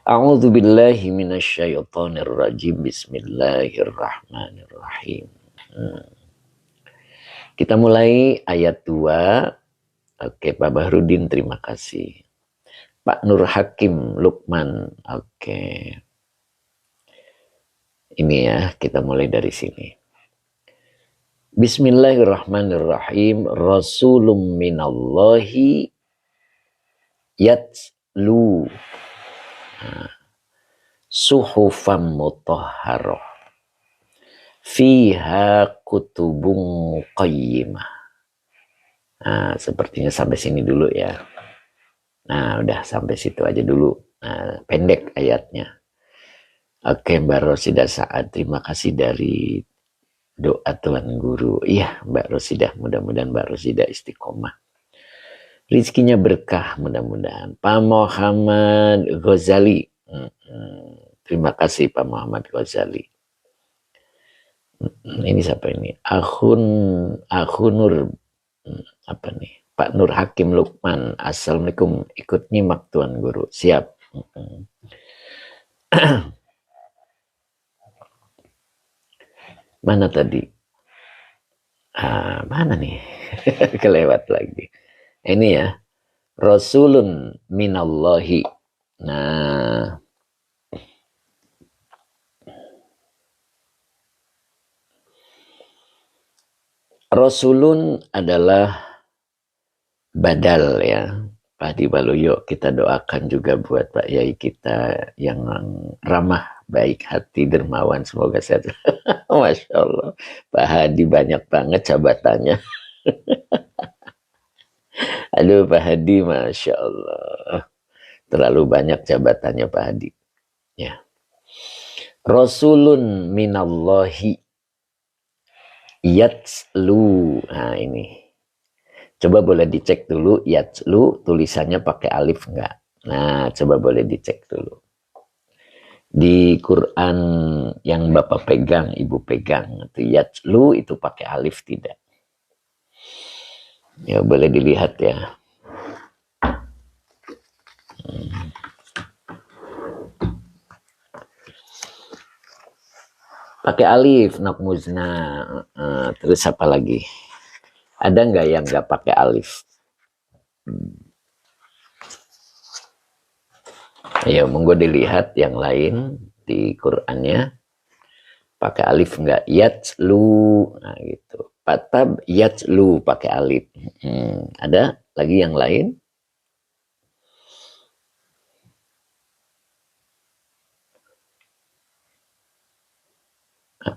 A'udzu billahi minasyaitonir rajim. Bismillahirrahmanirrahim. Kita mulai ayat 2. Oke, Pak Bahrudin, terima kasih. Pak Nur Hakim Lukman. Oke. Ini ya, kita mulai dari sini. Bismillahirrahmanirrahim. Rasulun minallahi yatlu suhufan mutahharah fiha kutubun qayyimah. Nah, sepertinya sampai sini dulu ya. Nah, udah sampai situ aja dulu. Nah, pendek ayatnya. Oke, Mbak Rosidah Saad, terima kasih dari doa Tuan Guru. Iya, Mbak Rosidah, mudah-mudahan Mbak Rosidah istiqomah. Rizkinya berkah mudah-mudahan. Pak Muhammad Ghazali. Terima kasih Pak Muhammad Ghazali. Ini siapa ini? Aku Nur. Apa nih? Pak Nur Hakim Lukman. Assalamualaikum. Ikut nyimak Tuan Guru. Siap. Mana tadi? Mana nih? Kelewat lagi. Ini ya. Rasulun minallahi. Nah. Rasulun adalah badal ya. Pak Hadi Waluyo, kita doakan juga buat Pak Yai kita yang ramah, baik hati, dermawan, semoga sehat. Masya Allah, Pak Hadi banyak banget jabatannya. Aduh Pak Hadi, Masya Allah, terlalu banyak jabatannya Pak Hadi. Ya. Rasulun minallahi yatslu. Nah ini. Coba boleh dicek dulu, yatslu tulisannya pakai alif enggak? Nah, coba boleh dicek dulu. Di Quran yang Bapak pegang, Ibu pegang, itu yatslu itu pakai alif tidak? Ya, boleh dilihat ya. Pakai alif, nakmuzna. Terus apa lagi? Ada nggak yang nggak pakai alif? Ayo, monggo dilihat yang lain di Qurannya. Pakai alif nggak? Yatslu. Nah gitu. Patab yatslu pakai alif. Ada lagi yang lain?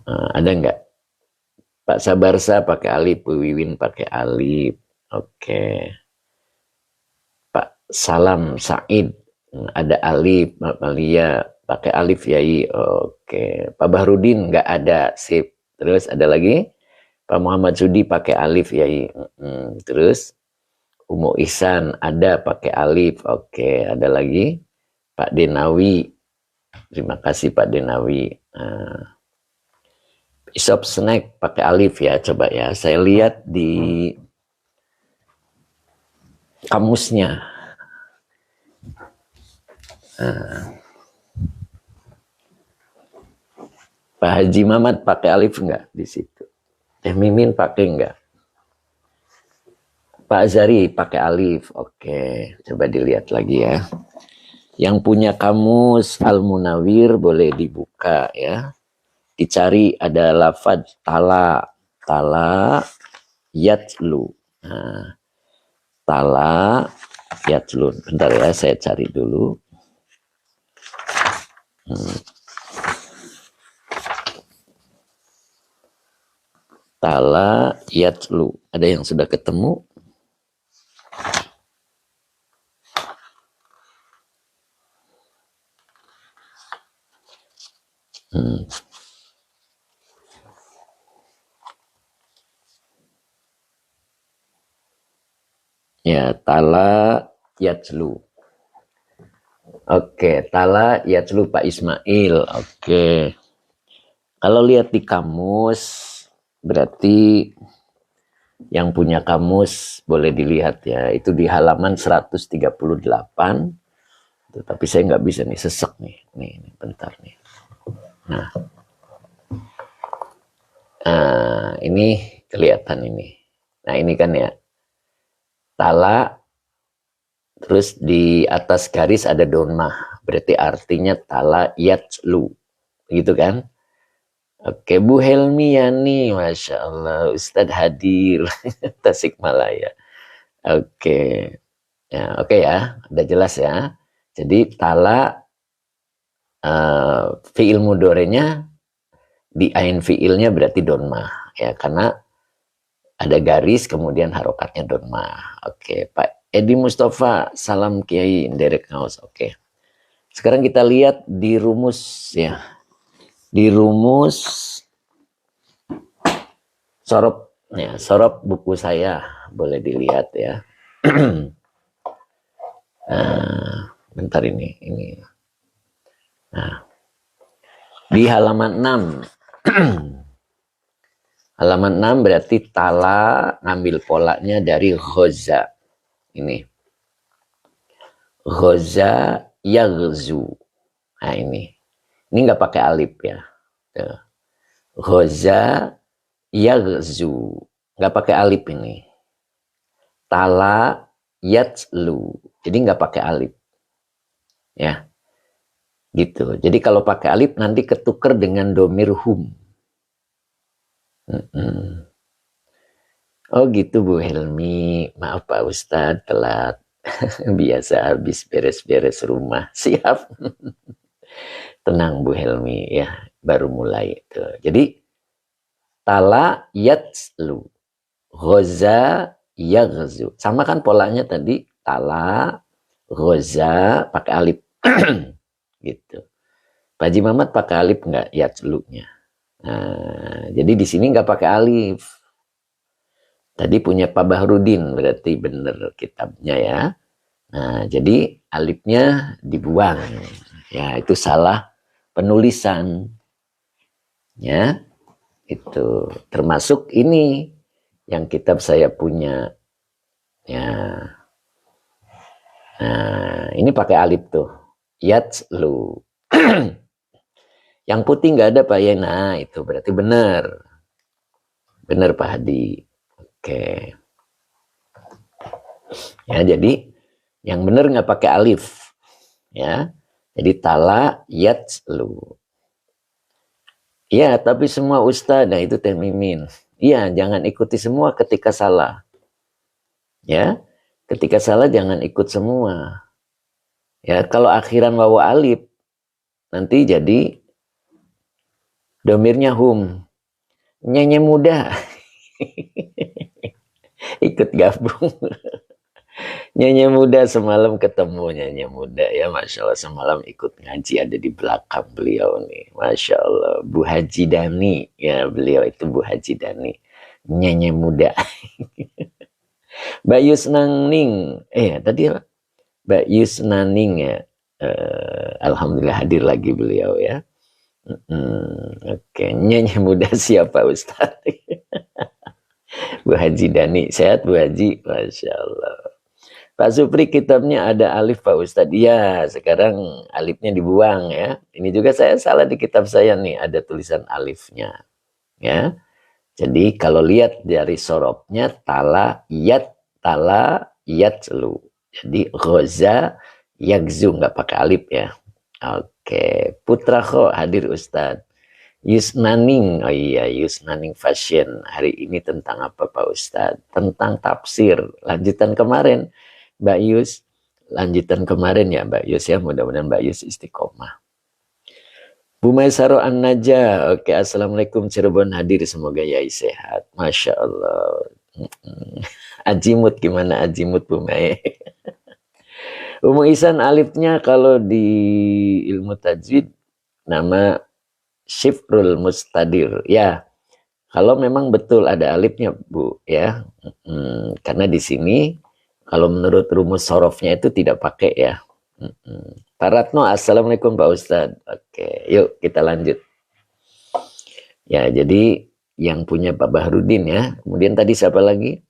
Ada nggak? Pak Sabarsa pakai alif, Bu Wiwin pakai alif. Oke. Pak Salam Said ada alif, Mbak Malia pakai alif Yai. Oke. Pak Bahrudin nggak ada, sip. Terus ada lagi? Pak Muhammad Sudi pakai alif Yai. Terus Umu Ihsan ada pakai alif. Oke, ada lagi? Pak Denawi. Terima kasih Pak Denawi. Isop snack pakai alif ya, coba ya. Saya lihat di kamusnya. Pak Haji Mamat pakai alif enggak di situ? Teh Mimin pakai enggak? Pak Azari pakai alif. Oke, coba dilihat lagi ya. Yang punya kamus Al-Munawir boleh dibuka ya. Dicari ada lafaz tala, tala yatlu. Nah, tala yatlu. Bentar ya, saya cari dulu. Tala yatlu. Ada yang sudah ketemu? Ya, tala yatlu. Oke, tala yatlu Pak Ismail. Oke. Kalau lihat di kamus, berarti yang punya kamus boleh dilihat ya. Itu di halaman 138. Tapi saya nggak bisa nih, sesek nih. Nih, bentar nih. Nah, ini kelihatan ini. Nah, ini kan ya, tala, terus di atas garis ada donmah. Berarti artinya tala yatlu. Gitu kan? Oke, Bu Helmi Yani, Masya Allah, Ustadz hadir, Tasikmalaya. Oke, ya, oke ya, udah jelas ya. Jadi tala fiil mudorenya di ain fiilnya berarti donmah ya, karena ada garis kemudian harokatnya donmah. Oke, Pak Edi Mustafa, salam Kiai Derek House. Oke, sekarang kita lihat di rumus ya, di rumus sorop ya, sorop buku saya boleh dilihat ya. Bentar ini. Nah, di halaman 6. Halaman 6 berarti tala ngambil polanya dari ghoza. Ini. Ghoza yaghzu. Nah, ini. Ini nggak pakai alif ya. Ghoza yaghzu. Nggak pakai alif ini. Tala yatslu. Jadi nggak pakai alif. Ya. Gitu. Jadi kalau pakai alif nanti ketuker dengan domir hum. Oh gitu Bu Helmi. Maaf Pak Ustadz telat. Biasa habis beres-beres rumah. Siap. Tenang Bu Helmi ya. Baru mulai. Tuh. Jadi tala yatslu. Ghoza yaghzu. Sama kan polanya tadi. Tala, ghoza, pakai alif. Gitu. Pak Haji Mamat pakai alif nggak yatslu-nya? Nah, jadi di sini nggak pakai alif. Tadi punya Pak Bahrudin, berarti benar kitabnya ya. Nah, jadi alifnya dibuang. Ya, itu salah penulisan. Ya, itu termasuk ini yang kitab saya punya. Ya. Nah, ini pakai alif tuh. Yatslu. Yang putih nggak ada Pak Yena, itu berarti benar. Benar Pak Hadi. Oke. Ya, jadi yang benar nggak pakai alif. Ya. Jadi tala yatslu. Iya, tapi semua ustadz, nah itu Teh Mimin. Iya, jangan ikuti semua ketika salah. Ya. Ketika salah jangan ikut semua. Ya, kalau akhiran wawu alif nanti jadi domirnya hum. Nyanyi muda. Ikut gabung. Nyanyi muda semalam ketemu nyanyi muda ya, Masya Allah, semalam ikut ngaji ada di belakang beliau nih, Masya Allah, Bu Haji Dani ya, beliau itu Bu Haji Dani nyanyi muda. Mbak Yusnaning tadi apa Mbak Yusnaning ya, alhamdulillah hadir lagi beliau ya. Oke, nyanyi muda siapa Ustaz? Bu Haji Dani, sehat Bu Haji? Masya Allah. Pak Supri, kitabnya ada alif Pak Ustadz. Iya, sekarang alifnya dibuang ya. Ini juga saya salah di kitab saya nih, ada tulisan alifnya. Ya. Jadi kalau lihat dari sorobnya tala yatslu. Jadi ghoza yagzu, nggak pakai alif ya. Oke, Putra Kho hadir Ustadz. Yusnaning, oh iya Yusnaning Fashion. Hari ini tentang apa Pak Ustadz? Tentang tafsir. Lanjutan kemarin. Mbak Yus, lanjutan kemarin ya Mbak Yus ya, mudah-mudahan Mbak Yus istiqomah. Bu Maisaro An-Najah, oke, Assalamualaikum Cirebon hadir, semoga Yai sehat. Masya Allah. Ajimut, gimana Ajimut Bu Mai? Umu Isan alifnya kalau di ilmu tajwid nama Syifrul Mustadir. Ya, kalau memang betul ada alifnya Bu ya, karena di sini kalau menurut rumus sorofnya itu tidak pakai ya. Pak Ratno, Assalamualaikum Pak Ustadz. Oke, yuk kita lanjut. Ya, jadi yang punya Pak Bahrudin ya. Kemudian tadi siapa lagi?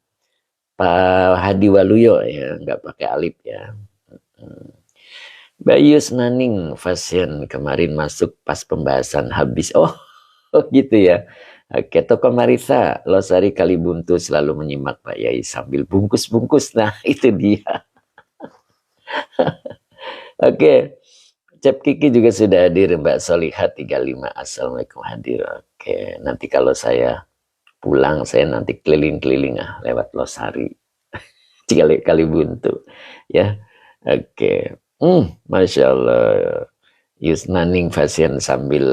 Pak Hadi Waluyo ya, nggak pakai alif ya. Mbak Yus Naning, pasien kemarin masuk pas pembahasan habis. Oh, oh gitu ya. Oke, Toko Marisa, Losari Kalibuntu selalu menyimak Pak Yai sambil bungkus-bungkus. Nah, itu dia. Oke, Cep Kiki juga sudah hadir. Mbak Solihat 35. Assalamualaikum hadir. Oke, nanti kalau saya pulang, saya nanti keliling-keliling lewat Losari. Kalibuntu. Ya, oke. Masya Allah. Yusnaning pasien sambil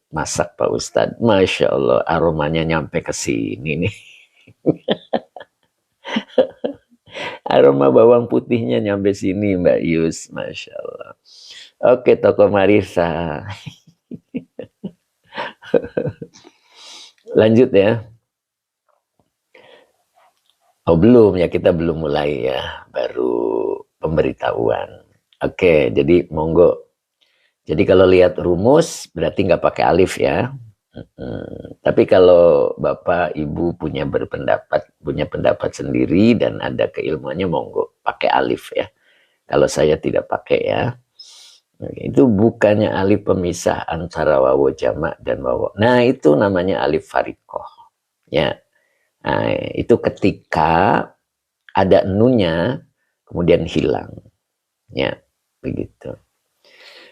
masak Pak Ustadz. Masya Allah, aromanya nyampe ke sini nih. Aroma bawang putihnya nyampe sini Mbak Yus. Masya Allah. Oke, Toko Marisa. Lanjut ya. Oh belum ya, kita belum mulai ya. Baru pemberitahuan. Oke, jadi monggo. Jadi kalau lihat rumus berarti nggak pakai alif ya. Tapi kalau Bapak Ibu punya pendapat sendiri dan ada keilmuannya monggo pakai alif ya. Kalau saya tidak pakai ya. Itu bukannya alif pemisah antara wawu jamak dan wawu. Nah, itu namanya alif farikoh. Ya. Nah, itu ketika ada nunya kemudian hilang. Ya, begitu.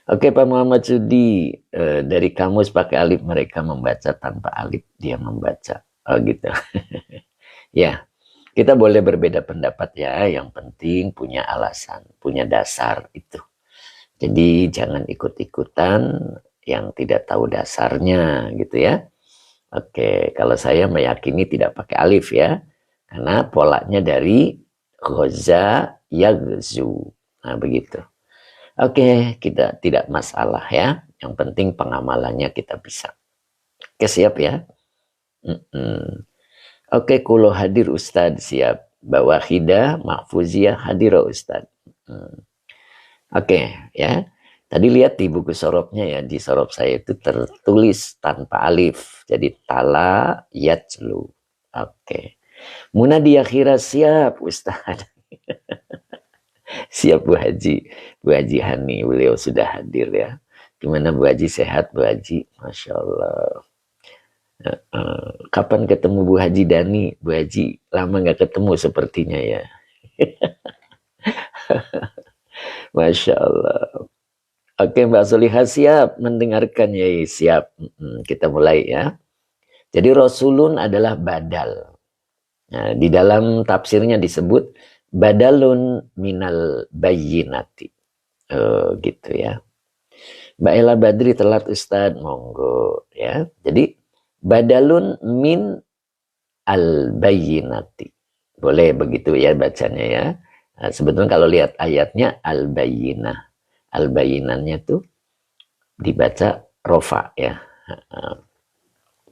Oke Pak Muhammad Sudi, dari kamus pakai alif mereka membaca, tanpa alif dia membaca. Oh gitu. Ya, kita boleh berbeda pendapat ya, yang penting punya alasan, punya dasar itu. Jadi jangan ikut-ikutan yang tidak tahu dasarnya gitu ya. Oke, kalau saya meyakini tidak pakai alif ya, karena polanya dari ghoza yagzu. Nah begitu. Oke, kita tidak masalah ya. Yang penting pengamalannya kita bisa. Oke, siap ya? Oke, kulo hadir Ustadz, siap. Bawahida, Mahfuziyah hadir Ustadz. Oke, ya. Tadi lihat di buku sorobnya ya, di sorob saya itu tertulis tanpa alif. Jadi tala yajlu. Oke. Munadi akhirah siap Ustadz. Siap Bu Haji. Bu Haji Hani, beliau sudah hadir ya. Gimana Bu Haji, sehat Bu Haji? Masya Allah. Kapan ketemu Bu Haji Dani? Bu Haji lama nggak ketemu sepertinya ya. Masya Allah. Oke Mbak Solihah siap mendengarkan ya, siap. Kita mulai ya. Jadi Rasulun adalah badal. Nah, di dalam tafsirnya disebut badalun minal bayyinati. Oh, gitu ya. Mbak Ella Badri telat Ustadz, monggo ya. Jadi badalun min al bayyinati. Boleh begitu ya bacanya ya. Nah, sebetulnya kalau lihat ayatnya al bayyinah. Al bayyinannya tuh dibaca rofa ya.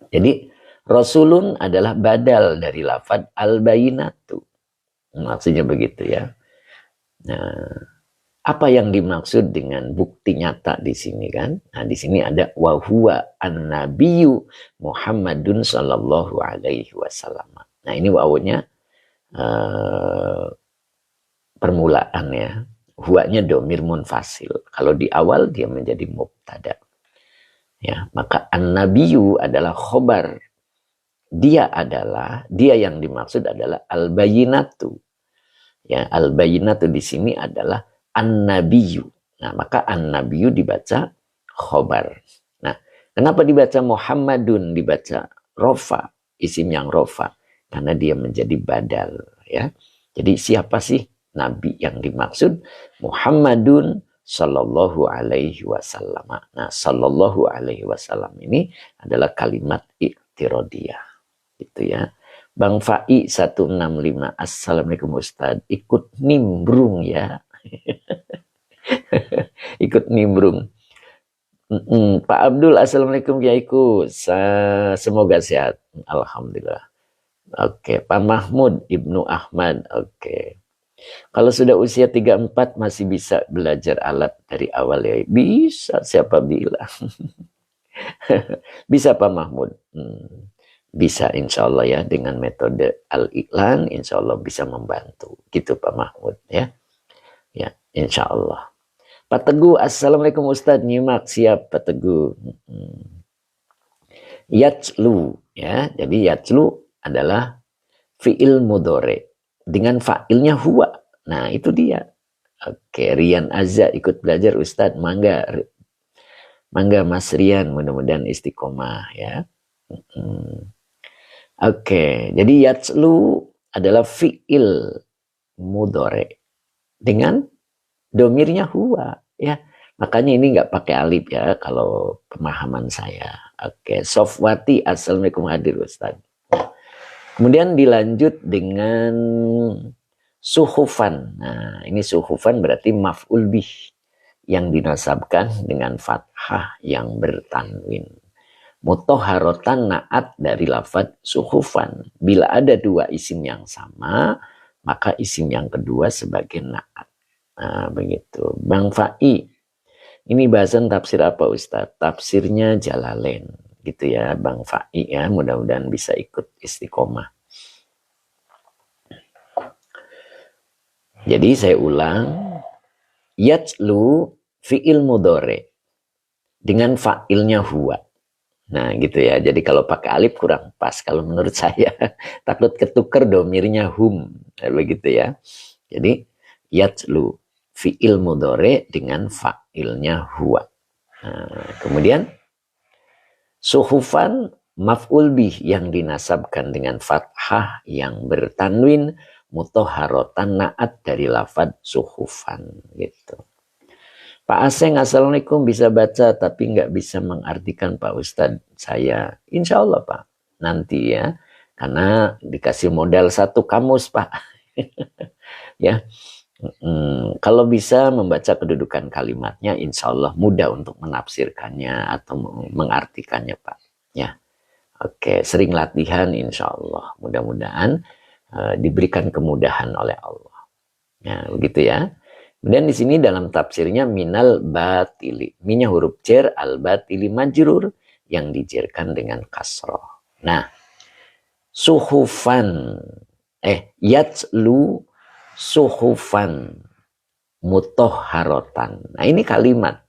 Jadi Rasulun adalah badal dari lafad al bayyinatu. Maksudnya begitu ya. Nah, apa yang dimaksud dengan bukti nyata di sini kan? Nah, di sini ada wa huwa an-nabiyyu Muhammadun sallallahu alaihi wasallam. Nah, ini wawunya permulaan ya. Huwanya domir munfasil. Kalau di awal dia menjadi mubtada. Ya, maka an-nabiyyu adalah khobar. Dia yang dimaksud adalah al-bayyinatu. Ya, al-bayyinatu di sini adalah an-nabiyyu. Nah, maka an-nabiyyu dibaca khobar. Nah, kenapa dibaca Muhammadun, dibaca rofa, isim yang rofa? Karena dia menjadi badal. Ya, jadi siapa sih nabi yang dimaksud? Muhammadun sallallahu alaihi wasallam. Nah, sallallahu alaihi wasallam ini adalah kalimat i'tirodiyah. Gitu ya. Bang Fai 165. Assalamualaikum Ustadz. Ikut nimbrung ya. Ikut nimbrung. Pak Abdul, Assalamualaikum Kiaiku. Semoga sehat. Alhamdulillah. Oke, Pak Mahmud Ibnu Ahmad. Oke. Kalau sudah usia 34 masih bisa belajar alat dari awal ya? Bisa, siapa bilang. Bisa Pak Mahmud. Bisa insya Allah ya, dengan metode al-iklan insya Allah bisa membantu. Gitu Pak Mahmud ya. Ya, insya Allah. Pak Teguh, assalamualaikum Ustadz, nyimak siap Pak Teguh. Yatslu, ya, jadi yatslu adalah fiil mudhore dengan fa'ilnya huwa. Nah itu dia. Oke, Rian Azza ikut belajar Ustadz, mangga, mangga Mas Rian, mudah-mudahan istiqomah ya. Oke, jadi yatslu adalah fiil mudhore dengan domirnya huwa, ya. Makanya ini nggak pakai alif ya kalau pemahaman saya. Oke, Sofwati, assalamualaikum hadir Ustaz. Kemudian dilanjut dengan suhufan. Nah, ini suhufan berarti maf'ul bih yang dinasabkan dengan fathah yang bertanwin. Mutahharotan naat dari lafaz suhufan. Bila ada dua isim yang sama, maka isim yang kedua sebagai naat. Nah, begitu. Bang Fai, ini bahasan tafsir apa Ustaz? Tafsirnya Jalalain. Gitu ya Bang Fai ya, mudah-mudahan bisa ikut istiqomah. Jadi saya ulang, yatslu fi'il mudhore dengan fa'ilnya huwa. Nah gitu ya, jadi kalau pakai alif kurang pas kalau menurut saya. Takut ketuker domirnya hum, begitu ya. Jadi yatslu fi'il mudhore dengan fa'ilnya huwa. Nah, kemudian suhufan maf'ul bih yang dinasabkan dengan fathah yang bertanwin, mutahharotan naat dari lafad suhufan gitu. Pak Aseng, assalamualaikum, bisa baca tapi nggak bisa mengartikan Pak Ustadz saya. Insya Allah Pak, nanti ya, karena dikasih modal satu kamus Pak. Ya, kalau bisa membaca kedudukan kalimatnya, insya Allah mudah untuk menafsirkannya atau mengartikannya Pak. Ya, oke, sering latihan, insya Allah, mudah-mudahan diberikan kemudahan oleh Allah. Ya, begitu ya. Kemudian di sini dalam tafsirnya minal batili. Minnya huruf jar, al batili majrur yang dijerkan dengan kasroh. Nah, suhufan yatslu suhufan mutahharotan. Nah, ini kalimat.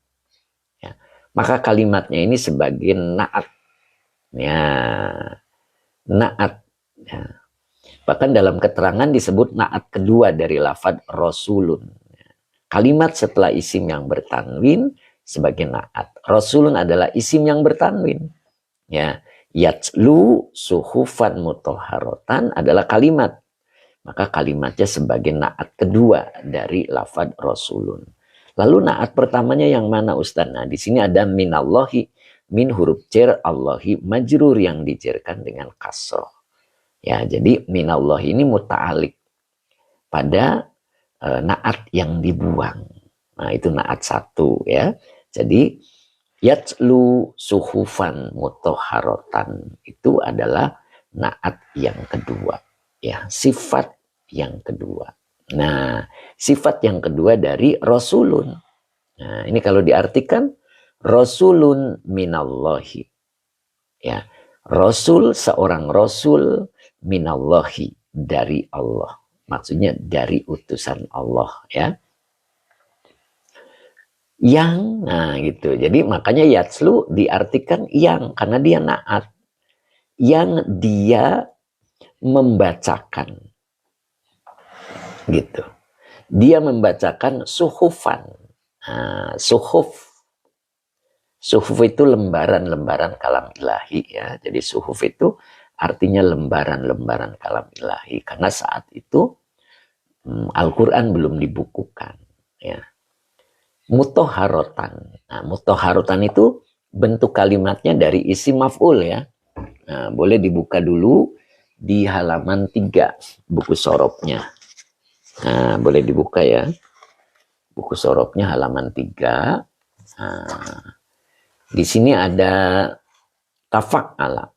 Ya. Maka kalimatnya ini sebagai naat. Ya, naat. Ya. Bahkan dalam keterangan disebut naat kedua dari lafaz rasulun. Kalimat setelah isim yang bertanwin sebagai naat. Rasulun adalah isim yang bertanwin. Ya, yatslu suhufan mutahharotan adalah kalimat. Maka kalimatnya sebagai naat kedua dari lafaz rasulun. Lalu naat pertamanya yang mana Ustaz? Nah, di sini ada minallahi, min huruf jar, Allahi majrur yang dijerkan dengan kasroh. Ya, jadi minallahi ini muta'alik pada naat yang dibuang. Nah, itu naat satu ya. Jadi yatslu suhufan mutahharotan itu adalah naat yang kedua ya, sifat yang kedua. Nah, sifat yang kedua dari rasulun. Nah, ini kalau diartikan rasulun minallahi. Ya, rasul seorang rasul minallahi dari Allah. Maksudnya dari utusan Allah ya. Yang, nah gitu. Jadi makanya yatslu diartikan yang, karena dia naat. Yang dia membacakan. Gitu. Dia membacakan suhufan. Nah, suhuf. Suhuf itu lembaran-lembaran kalam ilahi ya. Jadi suhuf itu artinya lembaran-lembaran kalam ilahi. Karena saat itu Al-Quran belum dibukukan. Ya. Mutahharotan. Nah, mutahharotan itu bentuk kalimatnya dari isim maf'ul ya. Nah, boleh dibuka dulu di halaman 3 buku sorobnya. Nah, boleh dibuka ya. Buku sorobnya halaman 3. Nah, di sini ada tafa'ala.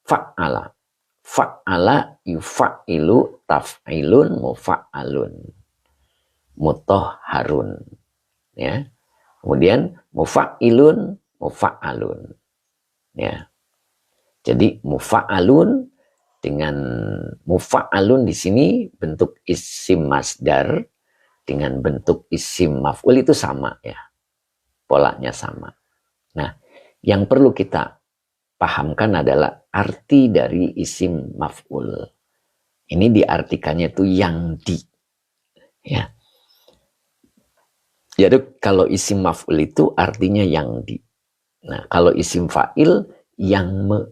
Fa'ala. Fa'ala yufa'ilu taf'ilun mufa'alun. Mutahharun. Ya. Kemudian mufa'ilun mufa'alun. Ya. Jadi mufa'alun dengan mufa'alun di sini bentuk isim masdar dengan bentuk isim maf'ul itu sama ya. Polanya sama. Nah, yang perlu kita pahamkan adalah arti dari isim maf'ul. Ini diartikannya itu yang di. Ya. Jadi kalau isim maf'ul itu artinya yang di. Nah, kalau isim fa'il yang me.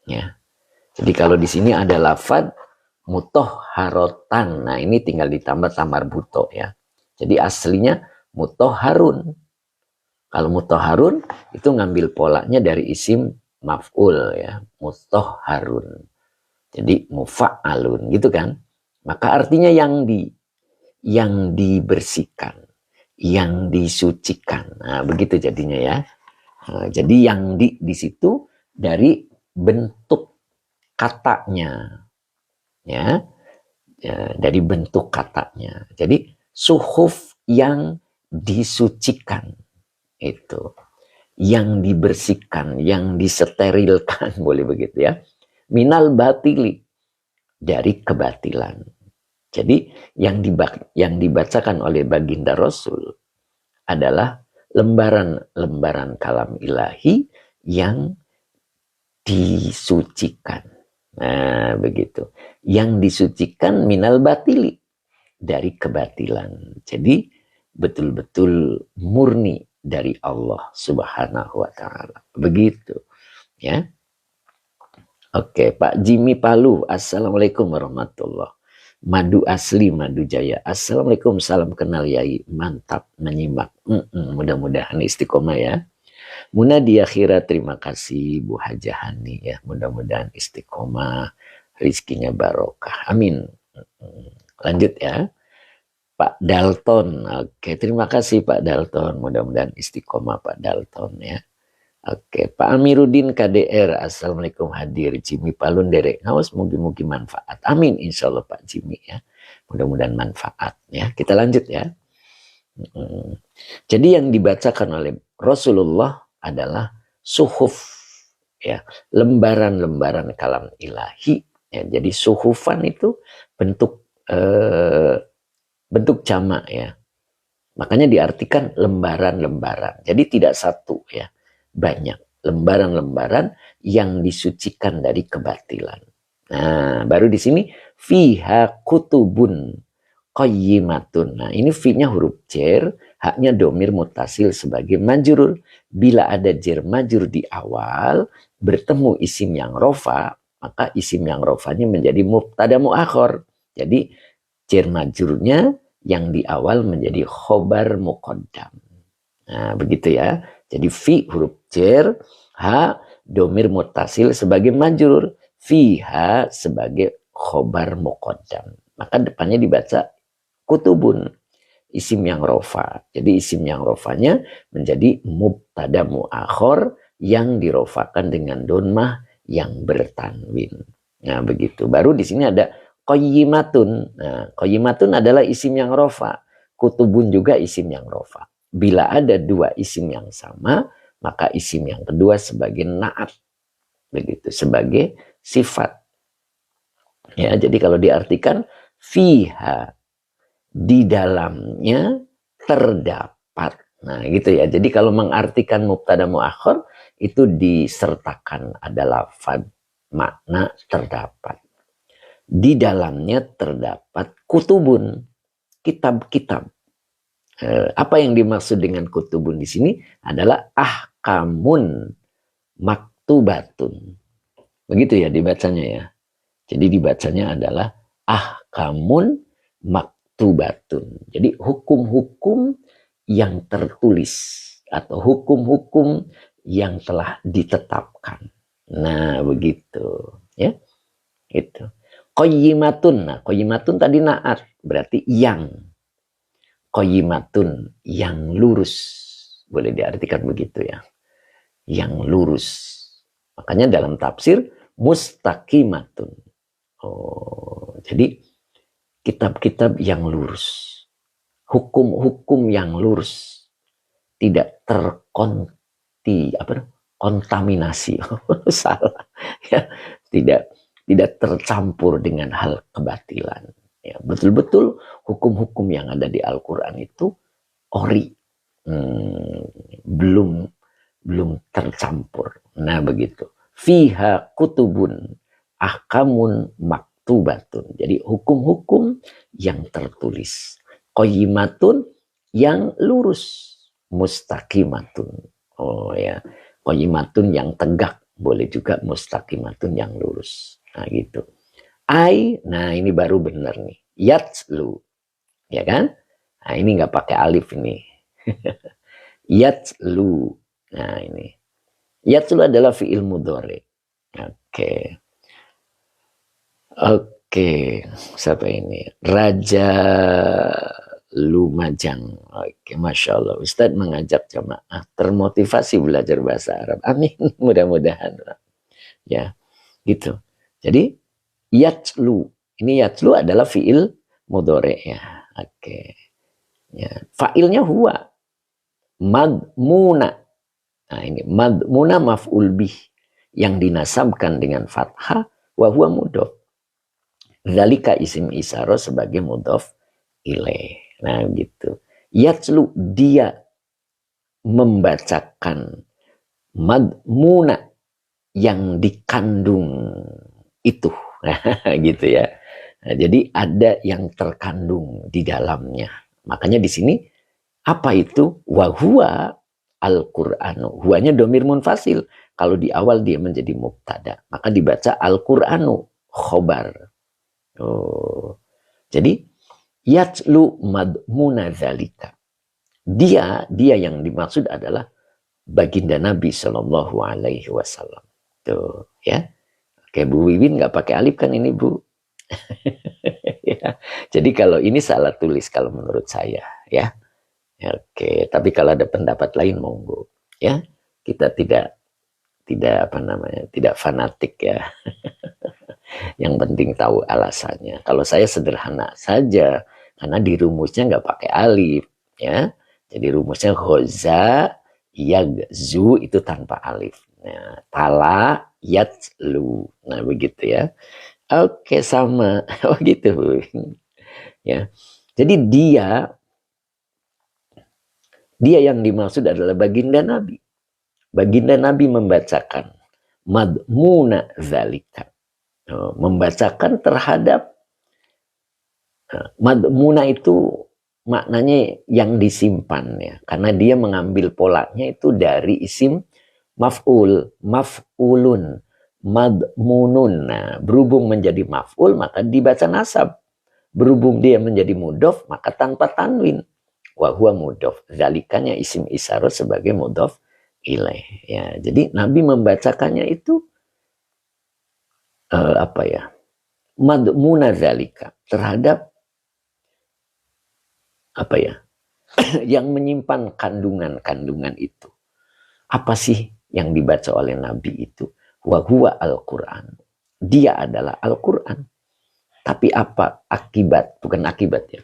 Ya. Jadi kalau di sini ada lafad mutoharotan. Nah, ini tinggal ditambah tamar buto ya. Jadi aslinya mutoharun. Kalau mutoharun itu ngambil polanya dari isim maf'ul ya, mutoharun. Jadi mufa'alun gitu kan. Maka artinya yang dibersihkan, yang disucikan. Nah, begitu jadinya ya. Nah, jadi yang di situ dari bentuk katanya. Ya, dari bentuk katanya. Jadi suhuf yang disucikan itu, yang dibersihkan, yang disterilkan, boleh begitu ya. Minal batili, dari kebatilan. Jadi yang dibacakan oleh baginda Rasul adalah lembaran-lembaran kalam ilahi yang disucikan. Nah, begitu. Yang disucikan minal batili, dari kebatilan. Jadi betul-betul murni dari Allah Subhanahu wa taala. Begitu, ya. Oke, Pak Jimmy Palu. Assalamualaikum warahmatullahi. Madu asli, madu jaya. Assalamualaikum, salam kenal Yai. Mantap menyimak. Mudah-mudahan istiqomah ya. Munadia Khira, terima kasih Bu Hajahani ya. Mudah-mudahan istiqomah, rizkinya barokah. Amin. Lanjut ya. Pak Dalton. Oke, terima kasih Pak Dalton. Mudah-mudahan istiqomah Pak Dalton ya. Oke, Pak Amiruddin KDR. Assalamualaikum hadir. Jimmy Palun derek ngawas, mugi-mugi manfaat. Amin insya Allah Pak Jimmy ya. Mudah-mudahan manfaat ya. Kita lanjut ya. Jadi yang dibacakan oleh Rasulullah adalah suhuf ya, lembaran-lembaran kalam ilahi ya. Jadi suhufan itu bentuk bentuk jamak ya. Makanya diartikan lembaran-lembaran. Jadi tidak satu ya, banyak lembaran-lembaran yang disucikan dari kebatilan. Nah, baru di sini fiha kutubun qayyimatun. Nah, ini fi-nya huruf jar, haknya domir mutasil sebagai majrur. Bila ada jar majrur di awal, bertemu isim yang rofa, maka isim yang rofanya menjadi mubtada muakhir. Jadi jar majrurnya yang di awal menjadi khobar muqaddam. Nah, begitu ya. Jadi fi huruf jar, ha domir mutasil sebagai majrur, fiha sebagai khobar muqaddam. Maka depannya dibaca kutubun, isim yang rofa. Jadi isim yang rofanya menjadi mubtada muakhir yang dirofakan dengan donmah yang bertanwin. Nah, begitu. Baru di sini ada qayyimatun. Nah, qayyimatun adalah isim yang rofa. Kutubun juga isim yang rofa. Bila ada dua isim yang sama, maka isim yang kedua sebagai naat. Begitu, sebagai sifat. Ya, jadi kalau diartikan fiha, di dalamnya terdapat. Nah, gitu ya. Jadi kalau mengartikan mubtada muakhir itu disertakan ada lafaz makna terdapat. Di dalamnya terdapat kutubun, kitab-kitab. Apa yang dimaksud dengan kutubun di sini adalah ahkamun maktubatun. Begitu ya dibacanya ya. Jadi dibacanya adalah ahkamun maktubatun. Jadi hukum-hukum yang tertulis atau hukum-hukum yang telah ditetapkan. Nah, begitu ya. Itu. Qayyimatun. Nah, qayyimatun tadi naat, berarti yang. Qayyimatun, yang lurus. Boleh diartikan begitu ya. Yang lurus. Makanya dalam tafsir mustaqimatun. Oh, jadi kitab-kitab yang lurus. Hukum-hukum yang lurus. Tidak kontaminasi. Salah. Ya, tidak tercampur dengan hal kebatilan. Ya, betul-betul hukum-hukum yang ada di Al-Quran itu ori, belum tercampur. Nah begitu. Fiha kutubun ahkamun maktubatun. Jadi hukum-hukum yang tertulis. Qayyimatun yang lurus. Mustaqimatun. Oh ya. Qayyimatun yang tegak. Boleh juga mustaqimatun yang lurus. Nah gitu. Nah ini baru benar nih. Yatslu. Ya kan? Nah ini nggak pakai alif ini. Yatslu. Nah ini. Yatslu adalah fi'il mudhari. Oke. Oke. Siapa ini? Raja Lumajang. Oke, Masya Allah. Ustadz mengajak jamaah termotivasi belajar bahasa Arab. Amin. Mudah-mudahan. Ya, gitu. Jadi, yatslu. Ini yatslu adalah fi'il mudhari ya. Oke. Ya. Fa'ilnya huwa. Madmuna. Nah ini madmuna maf'ul bih yang dinasabkan dengan fathah wa huwa mudhof. Zalika isim isyarah sebagai mudhof ilaih. Nah gitu. Yatslu dia membacakan madmuna yang dikandung itu. Gitu ya. Nah, jadi ada yang terkandung di dalamnya. Makanya di sini apa itu? Wa huwa Al-Qur'anu. Huanya domir munfasil. Kalau di awal dia menjadi mubtada, maka dibaca Al-Qur'anu khobar. Oh. Jadi yatslu madmuna zalika. Dia yang dimaksud adalah baginda Nabi Shallallahu Alaihi Wasallam. Tuh ya. Oke, Bu Wiwin nggak pakai alif kan ini Bu? Ya. Jadi kalau ini salah tulis kalau menurut saya ya. Oke, tapi kalau ada pendapat lain monggo ya. Kita tidak apa namanya, tidak fanatik ya. Yang penting tahu alasannya. Kalau saya sederhana saja, karena di rumusnya nggak pakai alif ya. Jadi rumusnya ghoza yagzu itu tanpa alif. Nah, tala yatlu. Nah begitu ya. Oke sama. Oh gitu ya. Jadi dia yang dimaksud adalah baginda Nabi. Baginda Nabi membacakan madmuna zalika. Membacakan terhadap madmuna itu maknanya yang disimpan ya. Karena dia mengambil polanya itu dari isim maf'ul, maf'ulun, madmunun. Nah, berhubung menjadi maf'ul maka dibaca nasab. Berhubung dia menjadi mudhof maka tanpa tanwin. Wa huwa mudhof. Zalikanya isim isyarah sebagai mudhof ilaih. Ya, jadi Nabi membacakannya itu apa ya? Madmuna zalika, terhadap apa ya? Yang menyimpan kandungan-kandungan itu. Apa sih yang dibaca oleh Nabi itu? Wa huwa Al-Qur'an. Dia adalah Al-Qur'an. Tapi apa akibat? Bukan akibat ya.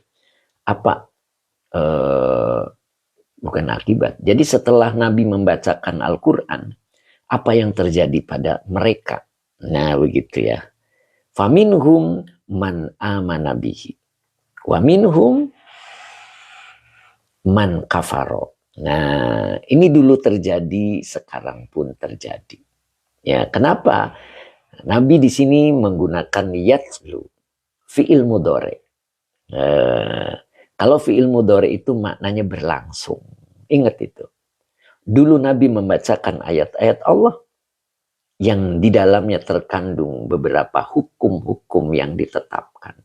Apa bukan akibat. Jadi setelah Nabi membacakan Al-Qur'an, apa yang terjadi pada mereka? Nah, begitu ya. Faminhum man amana bihi. Wa minhum man kafaro. Nah, ini dulu terjadi, sekarang pun terjadi. Ya, kenapa? Nabi di sini menggunakan yatslu, fi'il mudhari. Kalau fi'il mudhari itu maknanya berlangsung. Ingat itu. Dulu Nabi membacakan ayat-ayat Allah yang di dalamnya terkandung beberapa hukum-hukum yang ditetapkan.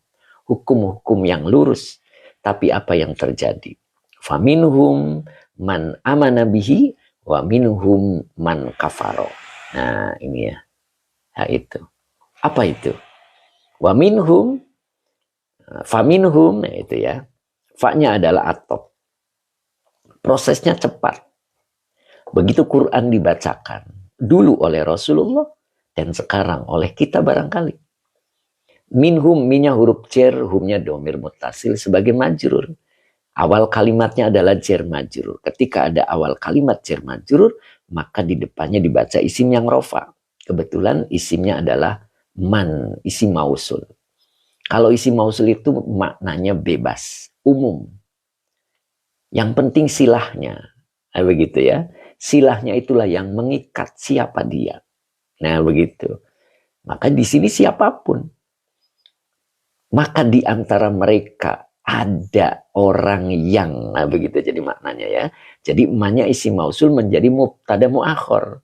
Hukum-hukum yang lurus. Tapi apa yang terjadi? Faminhum man amana bihi wa minhum man kafaro. Nah, ini ya. Nah, itu. Apa itu? Wa minhum, faminhum, nah itu ya. Fa-nya adalah atop. Prosesnya cepat. Begitu Quran dibacakan dulu oleh Rasulullah dan sekarang oleh kita barangkali. Minhum, minnya huruf jar, humnya domir muttasil sebagai majrur. Awal kalimatnya adalah jar majrur. Ketika ada awal kalimat jar majrur, maka di depannya dibaca isim yang rofa. Kebetulan isimnya adalah man, isim mausul. Kalau isi mausul itu maknanya bebas, umum. Yang penting silahnya. Nah, begitu ya. Silahnya itulah yang mengikat siapa dia. Nah, begitu. Maka di sini siapapun. Maka di antara mereka ada orang yang, nah begitu jadi maknanya ya. Jadi emaknya isi mausul menjadi mubtada muakhir.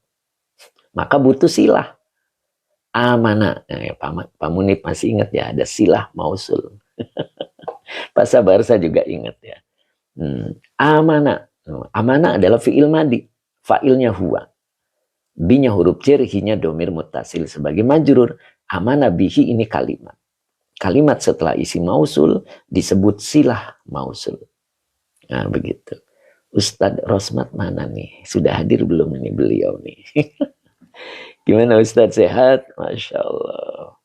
Maka butuh silah. Amana. Nah, ya, Pak Munib masih ingat ya, ada silah mausul. Pak Sabarsa juga ingat ya. Amana. Amana adalah fi'il madi. Fa'ilnya huwa. Binya huruf jar, hinya domir mutasil sebagai majrur. Amana bihi ini kalimat. Kalimat setelah isi mausul disebut silah mausul. Nah begitu. Ustadz Rosmat mana nih? Sudah hadir belum ini beliau nih? Gimana Ustadz, sehat? Masya Allah.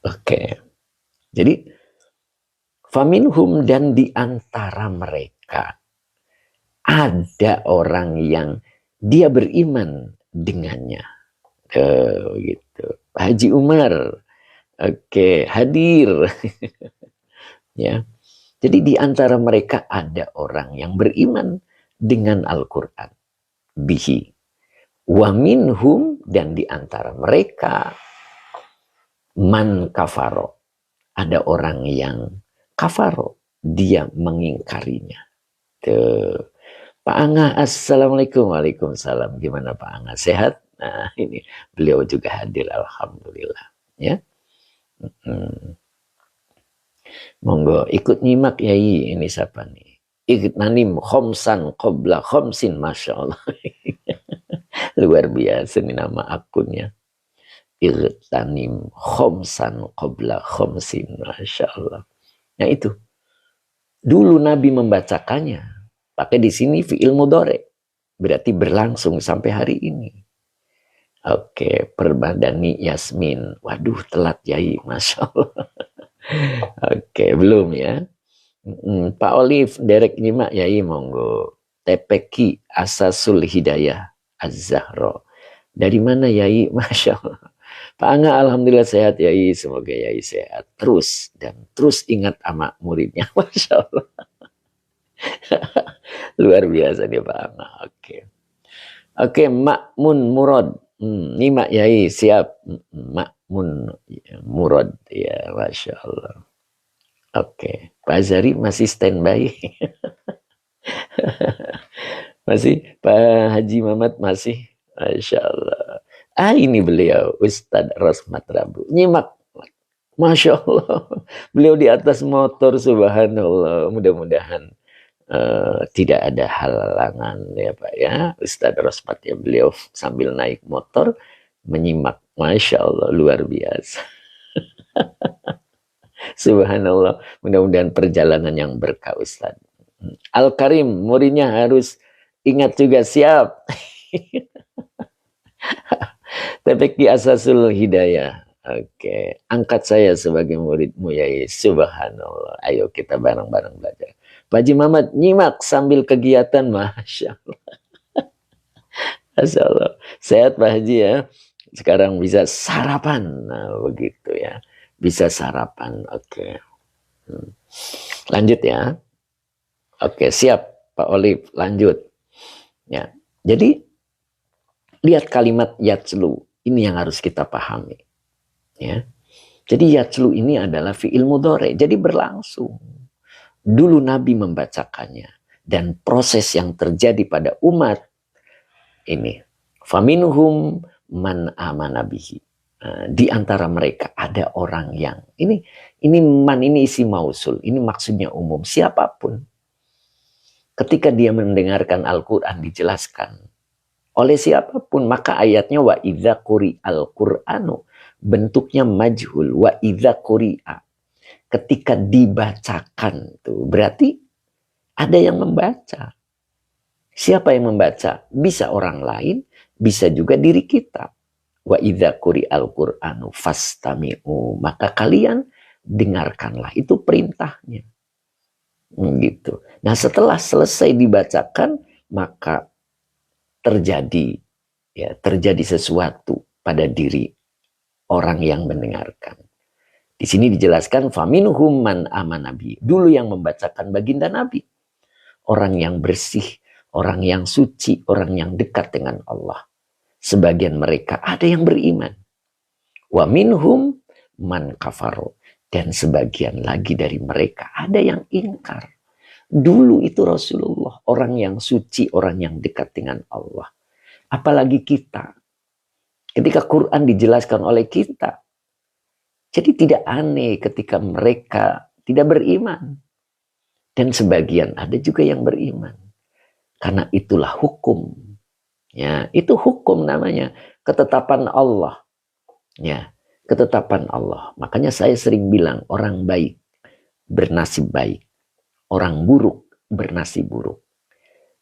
Oke. Jadi faminhum, dan di antara mereka ada orang yang dia beriman dengannya. Gitu. Haji Umar, oke, hadir. Ya. Jadi di antara mereka ada orang yang beriman dengan Al-Quran. Bihi. Wa minhum, dan di antara mereka man kafaro. Ada orang yang kafaro, dia mengingkarinya. Tuh. Pak Angga, assalamualaikum. Waalaikumsalam. Gimana Pak Angga, sehat? Nah ini beliau juga hadir, alhamdulillah ya. Monggo ikut nyimak Yai. Ini siapa nih? Ignanim khomsan qobla khomsin, Masya Allah. Luar biasa nih nama akunnya. Ignanim khomsan qobla khomsin, Masya Allah. Nah itu dulu Nabi membacakannya pakai di sini fi'il mudhari, berarti berlangsung sampai hari ini. Oke, Perbadani Yasmin. Waduh, telat Yai, Masya Allah. Oke, belum ya. Pak Olive, derek nyimak Yai, monggo. TPQ Asasul Hidayah Az-Zahra. Dari mana Yai? Masya Allah. Pak Angga, alhamdulillah sehat Yai. Semoga Yai sehat terus. Dan terus ingat sama muridnya. Masya Allah. Luar biasa dia Pak Angga. Oke, Makmun Murad. Nyimak Yai, siap. Makmun Murad, ya Masya Allah. Oke, Pak Azari masih standby. Masih, Pak Haji Mamat masih. Masya Allah. Ini beliau, Ustadz Rosmat Rabu. Nyimak. Masya Allah. Beliau di atas motor, subhanallah. Mudah-mudahan tidak ada halangan ya Pak ya. Ustadz Rosmat ya, beliau sambil naik motor menyimak. Masya Allah, luar biasa. Subhanallah, mudah-mudahan perjalanan yang berkah Ustadz. Al-Karim, muridnya harus ingat juga, siap. TPQ Asasul Hidayah. Oke, angkat saya sebagai muridmu Yai. Subhanallah, ayo kita bareng-bareng belajar. Pak Haji Muhammad nyimak sambil kegiatan, Masya Allah. Masya Allah. Sehat Pak Haji ya. Sekarang bisa sarapan. Nah begitu ya. Bisa sarapan. Oke. Lanjut ya. Oke, siap Pak Olive. Lanjut. Ya. Jadi lihat kalimat yatslu. Ini yang harus kita pahami. Ya. Jadi yatslu ini adalah fi'il mudhari. Jadi berlangsung. Dulu Nabi membacakannya, dan proses yang terjadi pada umat ini, faminhum man amana bihi. Di antara mereka ada orang yang ini man, ini isi mausul, ini maksudnya umum, siapapun. Ketika dia mendengarkan Al-Quran dijelaskan oleh siapapun, maka ayatnya wa idza quri'al Qur'anu, bentuknya majhul, wa idza quri'a, ketika dibacakan tuh berarti ada yang membaca. Siapa yang membaca? Bisa orang lain, bisa juga diri kita. Wa idza quri'al Qur'anu fastami'u, maka kalian dengarkanlah, itu perintahnya. Gitu. Nah, setelah selesai dibacakan, maka terjadi sesuatu pada diri orang yang mendengarkan. Di sini dijelaskan faminhum man amanabi. Dulu yang membacakan baginda Nabi. Orang yang bersih, orang yang suci, orang yang dekat dengan Allah. Sebagian mereka ada yang beriman. Wa minhum man kafaru. Dan sebagian lagi dari mereka ada yang ingkar. Dulu itu Rasulullah, orang yang suci, orang yang dekat dengan Allah. Apalagi kita. Ketika Quran dijelaskan oleh kita, jadi tidak aneh ketika mereka tidak beriman. Dan sebagian ada juga yang beriman. Karena itulah hukum. Ya, itu hukum namanya. Ketetapan Allah. Ya, ketetapan Allah. Makanya saya sering bilang orang baik bernasib baik. Orang buruk bernasib buruk.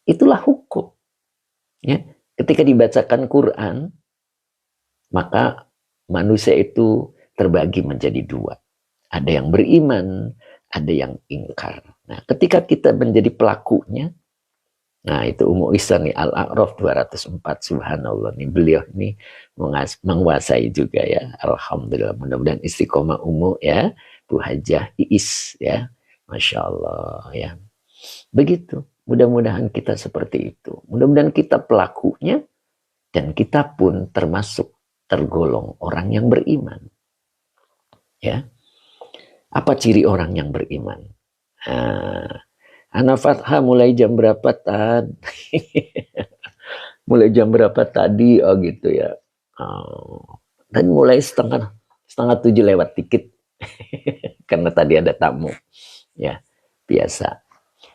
Itulah hukum. Ya, ketika dibacakan Quran, maka manusia itu terbagi menjadi dua. Ada yang beriman, ada yang ingkar. Nah, ketika kita menjadi pelakunya, nah itu Ummu Ihsan nih, Al-A'raf 204, subhanallah nih, beliau ini menguasai juga ya. Alhamdulillah, mudah-mudahan istiqomah Ummu ya, Bu Hajah Iis ya, Masya Allah ya. Begitu, mudah-mudahan kita seperti itu. Mudah-mudahan kita pelakunya, dan kita pun termasuk tergolong orang yang beriman. Ya, apa ciri orang yang beriman? Ana Fathah mulai jam berapa tadi? Mulai jam berapa tadi? Oh gitu ya. Dan mulai setengah 7 lewat dikit. Karena tadi ada tamu. Ya, biasa.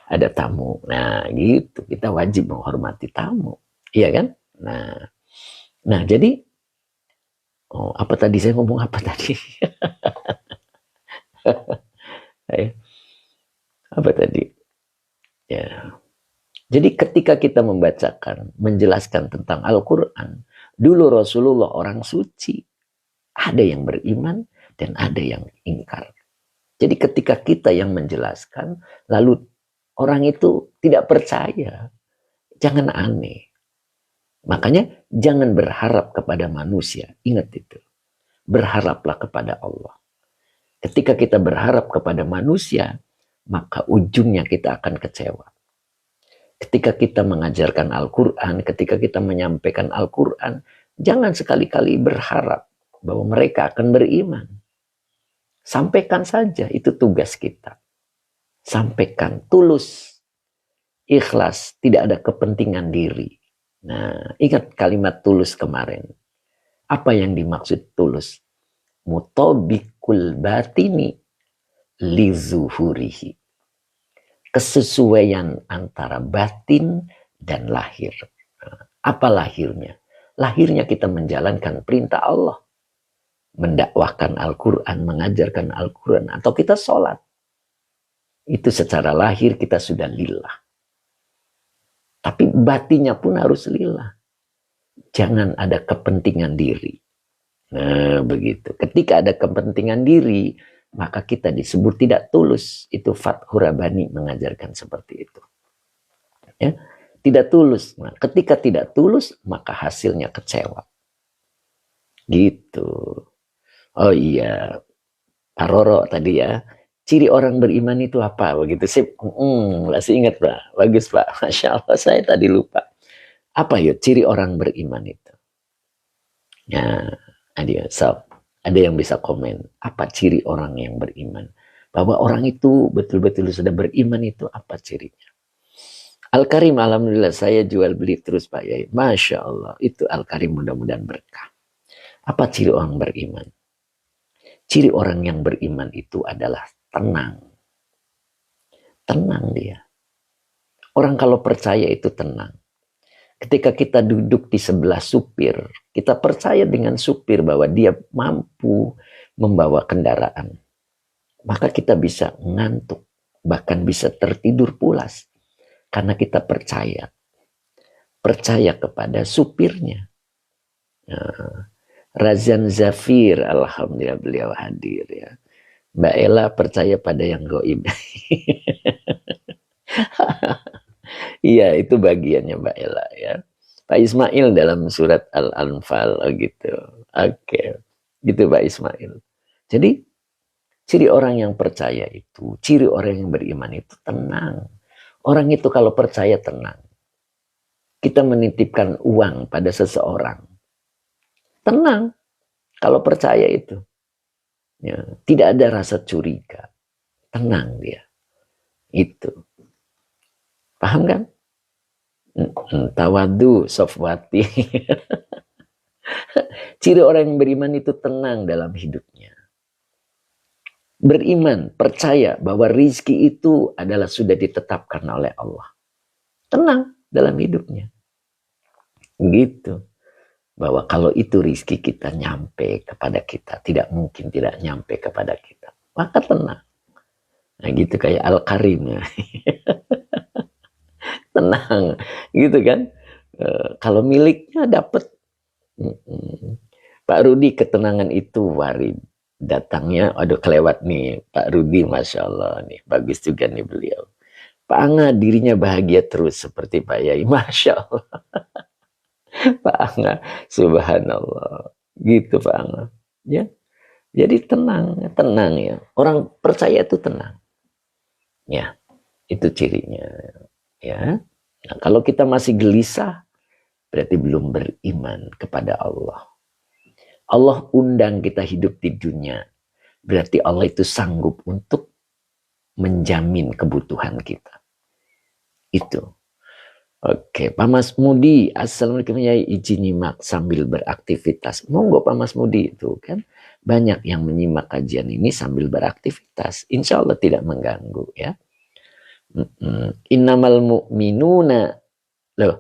Ada tamu. Nah gitu. Kita wajib menghormati tamu. Iya kan? Nah jadi, apa tadi saya ngomong apa tadi? Apa tadi? Ya. Jadi ketika kita membacakan, menjelaskan tentang Al-Quran, dulu Rasulullah orang suci. Ada yang beriman dan ada yang ingkar. Jadi ketika kita yang menjelaskan, lalu orang itu tidak percaya, jangan aneh. Makanya jangan berharap kepada manusia. Ingat itu. Berharaplah kepada Allah. Ketika kita berharap kepada manusia, maka ujungnya kita akan kecewa. Ketika kita mengajarkan Al-Quran, ketika kita menyampaikan Al-Quran, jangan sekali-kali berharap bahwa mereka akan beriman. Sampaikan saja, itu tugas kita. Sampaikan, tulus, ikhlas, tidak ada kepentingan diri. Nah, ingat kalimat tulus kemarin. Apa yang dimaksud tulus? Mutobikul batini li zuhurihi. Kesesuaian antara batin dan lahir. Apa lahirnya? Lahirnya kita menjalankan perintah Allah. Mendakwahkan Al-Quran, mengajarkan Al-Quran, atau kita sholat. Itu secara lahir kita sudah lillah. Tapi batinnya pun harus lillah. Jangan ada kepentingan diri. Nah begitu. Ketika ada kepentingan diri, maka kita disebut tidak tulus. Itu Fathur Rabbani mengajarkan seperti itu. Ya, tidak tulus. Nah, ketika tidak tulus, maka hasilnya kecewa. Gitu. Oh iya, Pak Roro tadi ya. Ciri orang beriman itu apa? Begitu sih. Masih ingat Pak. Bagus Pak. Masya Allah, saya tadi lupa. Apa ya ciri orang beriman itu? Ya, ada yang bisa komen. Apa ciri orang yang beriman? Bahwa orang itu betul-betul sudah beriman itu apa cirinya? Al-Karim, alhamdulillah saya jual beli terus Pak Yai. Masya Allah, itu Al-Karim mudah-mudahan berkah. Apa ciri orang beriman? Ciri orang yang beriman itu adalah tenang. Tenang dia. Orang kalau percaya itu tenang. Ketika kita duduk di sebelah supir, kita percaya dengan supir bahwa dia mampu membawa kendaraan. Maka kita bisa ngantuk, bahkan bisa tertidur pulas. Karena kita percaya. Percaya kepada supirnya. Razan Zafir, alhamdulillah beliau hadir ya. Mbak Ella percaya pada yang gaib. Iya, itu bagiannya Mbak Ella ya. Pak Ismail dalam surat Al-Anfal gitu. Oke. Gitu Pak Ismail. Jadi ciri orang yang percaya itu, ciri orang yang beriman itu tenang. Orang itu kalau percaya tenang. Kita menitipkan uang pada seseorang. Tenang kalau percaya itu. Ya, tidak ada rasa curiga. Tenang dia. Itu. Paham kan? Tawadu, sofwati. Ciri orang yang beriman itu tenang dalam hidupnya. Beriman, percaya bahwa rizki itu adalah sudah ditetapkan oleh Allah. Tenang dalam hidupnya. Gitu. Bahwa kalau itu rizki kita nyampe kepada kita, tidak mungkin tidak nyampe kepada kita. Maka tenang. Nah gitu kayak Al-Karim ya. Tenang. Gitu kan. Kalau miliknya dapat. Pak Rudi ketenangan itu warid. Datangnya, aduh kelewat nih Pak Rudi, Masya Allah nih, bagus juga nih beliau. Pak Anga dirinya bahagia terus seperti Pak Yai, Masya Allah. Pak Anga, subhanallah, gitu Pak Anga. Ya, jadi tenang ya. Orang percaya itu tenang. Ya, itu cirinya. Ya, nah, kalau kita masih gelisah, berarti belum beriman kepada Allah. Allah undang kita hidup di dunia. Berarti Allah itu sanggup untuk menjamin kebutuhan kita. Itu. Oke, Pak Mas Mudi, assalamualaikum ya, izin nyimak sambil beraktivitas. Monggo Pak Mas Mudi itu kan banyak yang menyimak kajian ini sambil beraktivitas. Insya Allah tidak mengganggu ya. Innamal mu'minuna loh,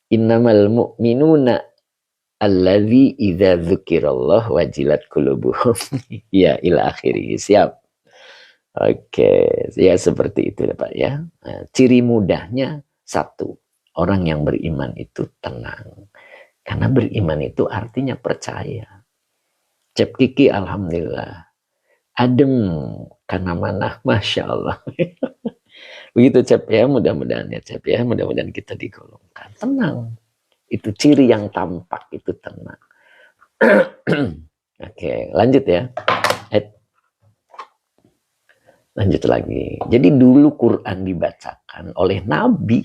innamal mu'minuna alladzi idza dzukirallah wajilat qulubuhum. Ya, ila akhiri. Siap. Oke, ya seperti itu ya Pak ya. Nah, ciri mudahnya satu, orang yang beriman itu tenang. Karena beriman itu artinya percaya. Cep Kiki alhamdulillah. Adem karena mana, Masya Allah. Begitu Cep ya, mudah-mudahan ya Cep ya, mudah-mudahan kita digolongkan. Tenang. Itu ciri yang tampak, itu tenang. Oke, lanjut ya. Lanjut lagi. Jadi dulu Quran dibacakan oleh Nabi.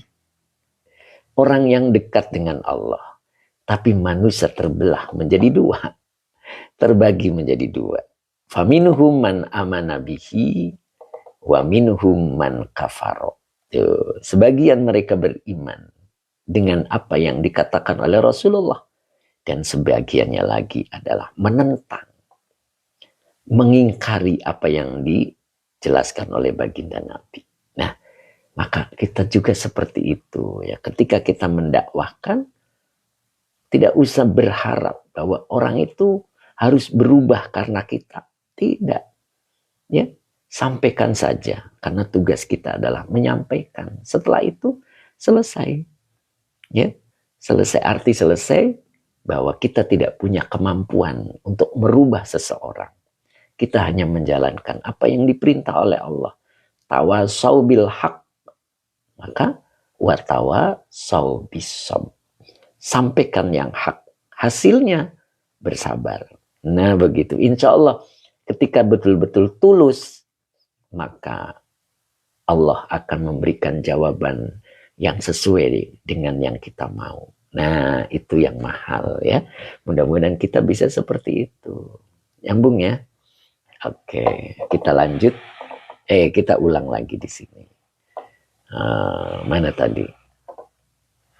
Orang yang dekat dengan Allah. Tapi manusia terbelah menjadi dua. Terbagi menjadi dua. Faminhum man amana bihi wa minhum man kafaro. Sebagian mereka beriman dengan apa yang dikatakan oleh Rasulullah. Dan sebagiannya lagi adalah menentang. Mengingkari apa yang dijelaskan oleh baginda Nabi. Nah, maka kita juga seperti itu ya. Ketika kita mendakwahkan, tidak usah berharap bahwa orang itu harus berubah karena kita. Tidak. Ya, sampaikan saja karena tugas kita adalah menyampaikan. Setelah itu selesai. Ya, selesai arti selesai bahwa kita tidak punya kemampuan untuk merubah seseorang. Kita hanya menjalankan apa yang diperintah oleh Allah. Tawasau bil haq. Maka watawasau bisob. Sampaikan yang hak. Hasilnya bersabar. Nah begitu. Insya Allah ketika betul-betul tulus, maka Allah akan memberikan jawaban yang sesuai dengan yang kita mau. Nah itu yang mahal ya. Mudah-mudahan kita bisa seperti itu. Nyambung ya. Oke, kita lanjut. Kita ulang lagi di sini. Mana tadi?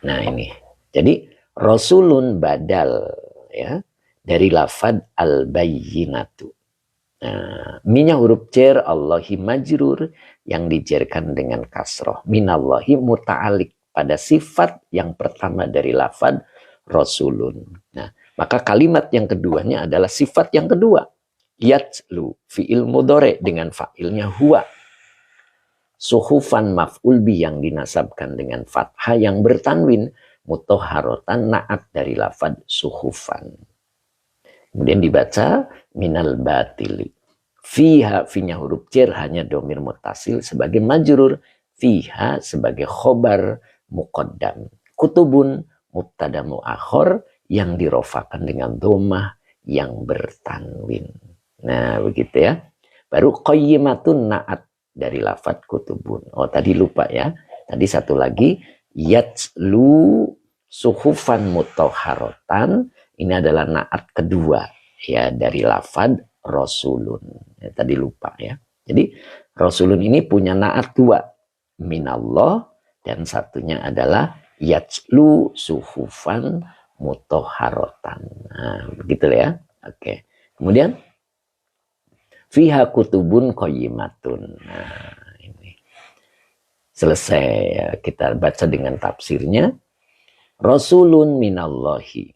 Nah ini. Jadi Rasulun badal ya dari lafad al-bayyinatu. Nah, minyak huruf jar Allahi majrur yang dijarkan dengan kasroh. Minallahi muta'alik pada sifat yang pertama dari lafad Rasulun. Nah, maka kalimat yang keduanya adalah sifat yang kedua. Yatslu fi'il mudhari dengan fa'ilnya huwa. Suhufan maf'ul bi yang dinasabkan dengan fathah yang bertanwin. Mutahharatan na'at dari lafad suhufan. Kemudian dibaca minal batili. Fiha, finya huruf jar hanya domir mutasil sebagai majrur. Fiha sebagai khobar muqaddam. Kutubun mubtada muakhir yang dirofakan dengan domah yang bertanwin. Nah, begitu ya. Baru qayyimatun naat dari lafadz kutubun. Oh, tadi lupa ya. Tadi satu lagi, yatslu suhufan mutahharatan. Ini adalah naat kedua ya dari lafadz rasulun. Ya, tadi lupa ya. Jadi rasulun ini punya naat dua, minallah, dan satunya adalah yatslu suhufan mutahharatan. Nah, begitu ya. Oke. Kemudian fiha kutubun qayyimatun. Nah, ini selesai ya. Kita baca dengan tafsirnya. Rasulun minallahi.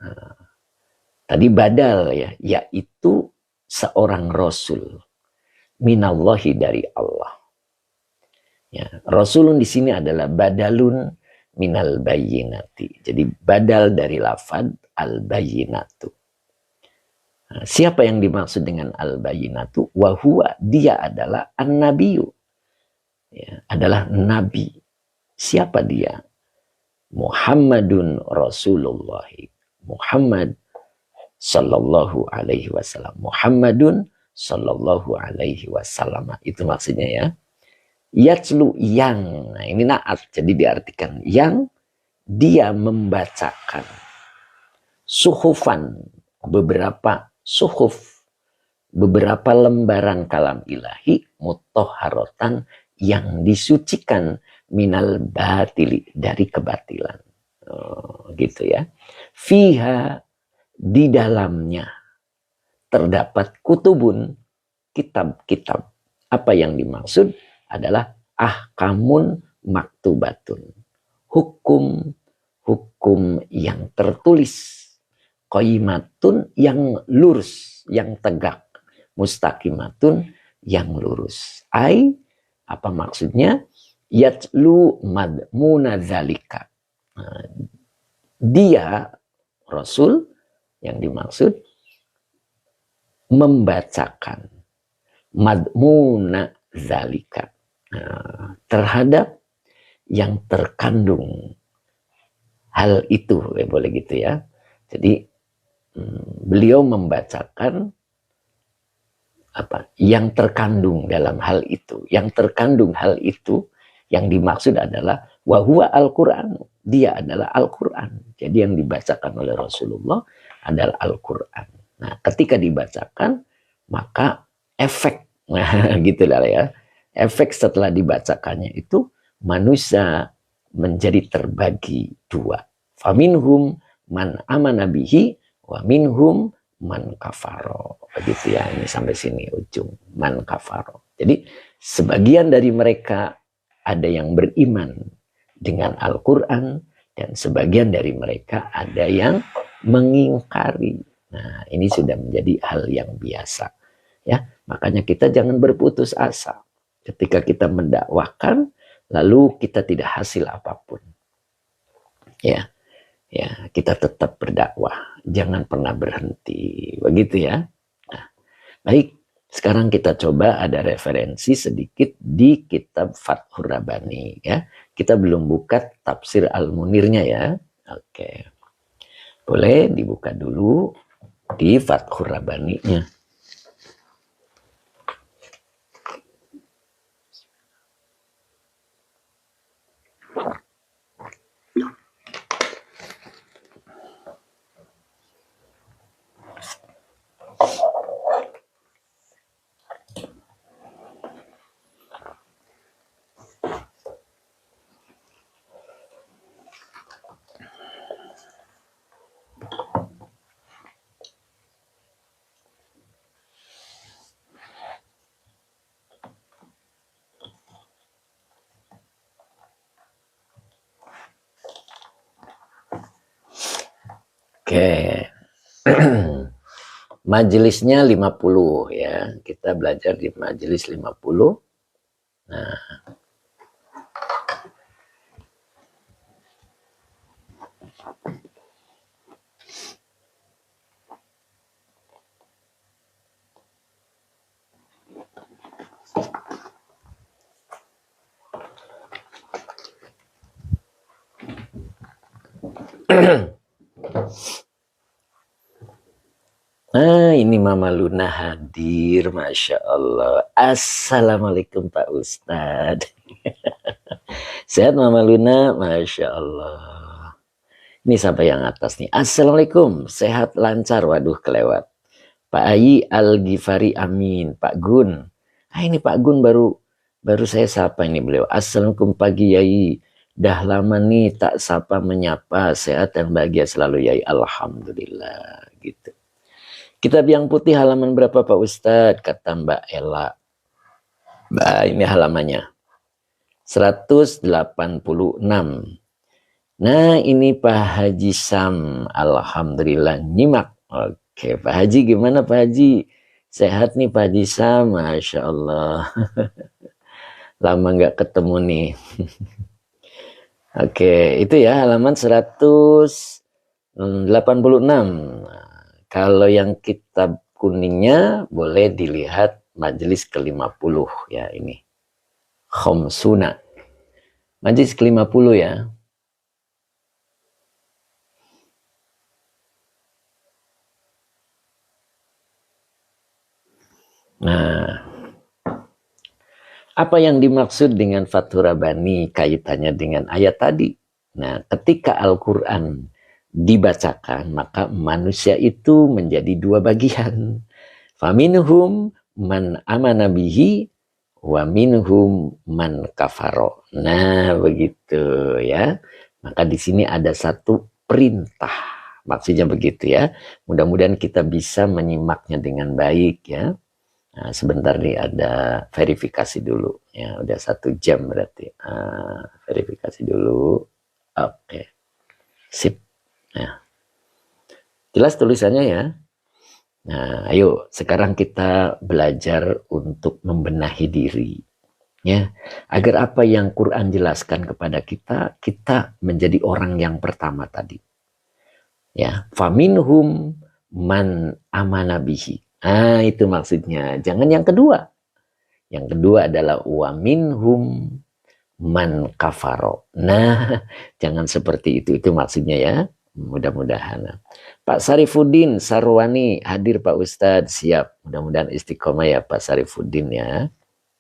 Nah, tadi badal ya, yaitu seorang rasul minallahi dari Allah. Ya, rasulun di sini adalah badalun minal bayyinati. Jadi badal dari lafad al bayyinatu. Nah, siapa yang dimaksud dengan al bayyinatu? Wahuwa, dia adalah an-nabiyu. Ya, adalah nabi. Siapa dia? Muhammadun Rasulullah. Muhammad sallallahu alaihi wasallam. Muhammadun sallallahu alaihi wasallam. Itu maksudnya ya. Yatslu yang, nah ini naat, jadi diartikan yang dia membacakan suhufan, beberapa suhuf, beberapa lembaran kalam ilahi mutahharatan yang disucikan minal batili, dari kebatilan. Oh, gitu ya. Fiha, di dalamnya terdapat kutubun, kitab-kitab. Apa yang dimaksud adalah ahkamun maktubatun, hukum yang tertulis, qayyimatun yang lurus, yang tegak, mustaqimatun yang lurus. Ai, apa maksudnya? Yatlu madmuna dzalika. Dia Rasul yang dimaksud membacakan madmuna dzalika, terhadap yang terkandung hal itu, boleh gitu ya. Jadi beliau membacakan apa yang terkandung dalam hal itu. Yang terkandung hal itu yang dimaksud adalah wahuwa Al-Quran. Dia adalah Al-Quran. Jadi yang dibacakan oleh Rasulullah adalah Al-Quran. Nah, ketika dibacakan maka efek, nah gitulah ya. Efek setelah dibacakannya itu manusia menjadi terbagi dua. Faminhum man amana bihi wa minhum man kafaro. Begitu ya, ini sampai sini ujung man kafaro. Jadi sebagian dari mereka ada yang beriman dengan Al-Quran dan sebagian dari mereka ada yang mengingkari. Nah, ini sudah menjadi hal yang biasa. Ya, makanya kita jangan berputus asa. Ketika kita mendakwahkan, lalu kita tidak hasil apapun. Ya, kita tetap berdakwah. Jangan pernah berhenti. Begitu ya. Nah, baik, sekarang kita coba ada referensi sedikit di kitab Fathur Rabbani. Ya, kita belum buka tafsir Al-Munirnya ya. Oke, boleh dibuka dulu di Fathur Rabbani-nya. Oke. Majelisnya 50 ya. Kita belajar di majelis 50. Nah, ini Mama Luna hadir, Masya Allah. Assalamualaikum Pak Ustadz. Sehat Mama Luna, Masya Allah. Ini sampai yang atas nih. Assalamualaikum, sehat lancar. Waduh kelewat. Pak Ayi Al-Ghifari, amin. Pak Gun. Ini Pak Gun baru saya sapa ini beliau. Assalamualaikum pagi Yai. Dah lama nih tak sapa menyapa. Sehat dan bahagia selalu Yai. Alhamdulillah. Gitu. Kitab yang putih halaman berapa Pak Ustadz? Kata Mbak Ella. Nah, ini halamannya. 186. Nah ini Pak Haji Sam. Alhamdulillah nyimak. Oke Pak Haji gimana Pak Haji? Sehat nih Pak Haji Sam. Masya Allah. Lama nggak ketemu nih. Oke itu ya halaman 186. Kalau yang kitab kuningnya boleh dilihat majelis ke-50 ya ini. Khomsuna. Majelis ke-50 ya. Nah, apa yang dimaksud dengan Fathur Rabbani kaitannya dengan ayat tadi? Nah, ketika Al-Quran dibacakan, maka manusia itu menjadi dua bagian. Faminhum man amana bihi wa minhum man kafaro. Nah, begitu ya. Maka di sini ada satu perintah. Maksudnya begitu ya. Mudah-mudahan kita bisa menyimaknya dengan baik ya. Nah, sebentar nih ada verifikasi dulu ya. Udah 1 jam berarti. Verifikasi dulu. Oke. Sip. Nah, jelas tulisannya ya. Nah, ayo sekarang kita belajar untuk membenahi diri. Ya, agar apa yang Quran jelaskan kepada kita, kita menjadi orang yang pertama tadi. Ya, faminhum man amana bihi. Itu maksudnya. Jangan yang kedua. Yang kedua adalah wa minhum man kafaro. Nah, jangan seperti itu. Itu maksudnya ya. Mudah-mudahan. Pak Sarifuddin Sarwani hadir Pak Ustadz. Siap. Mudah-mudahan istiqomah ya Pak Sarifuddin ya.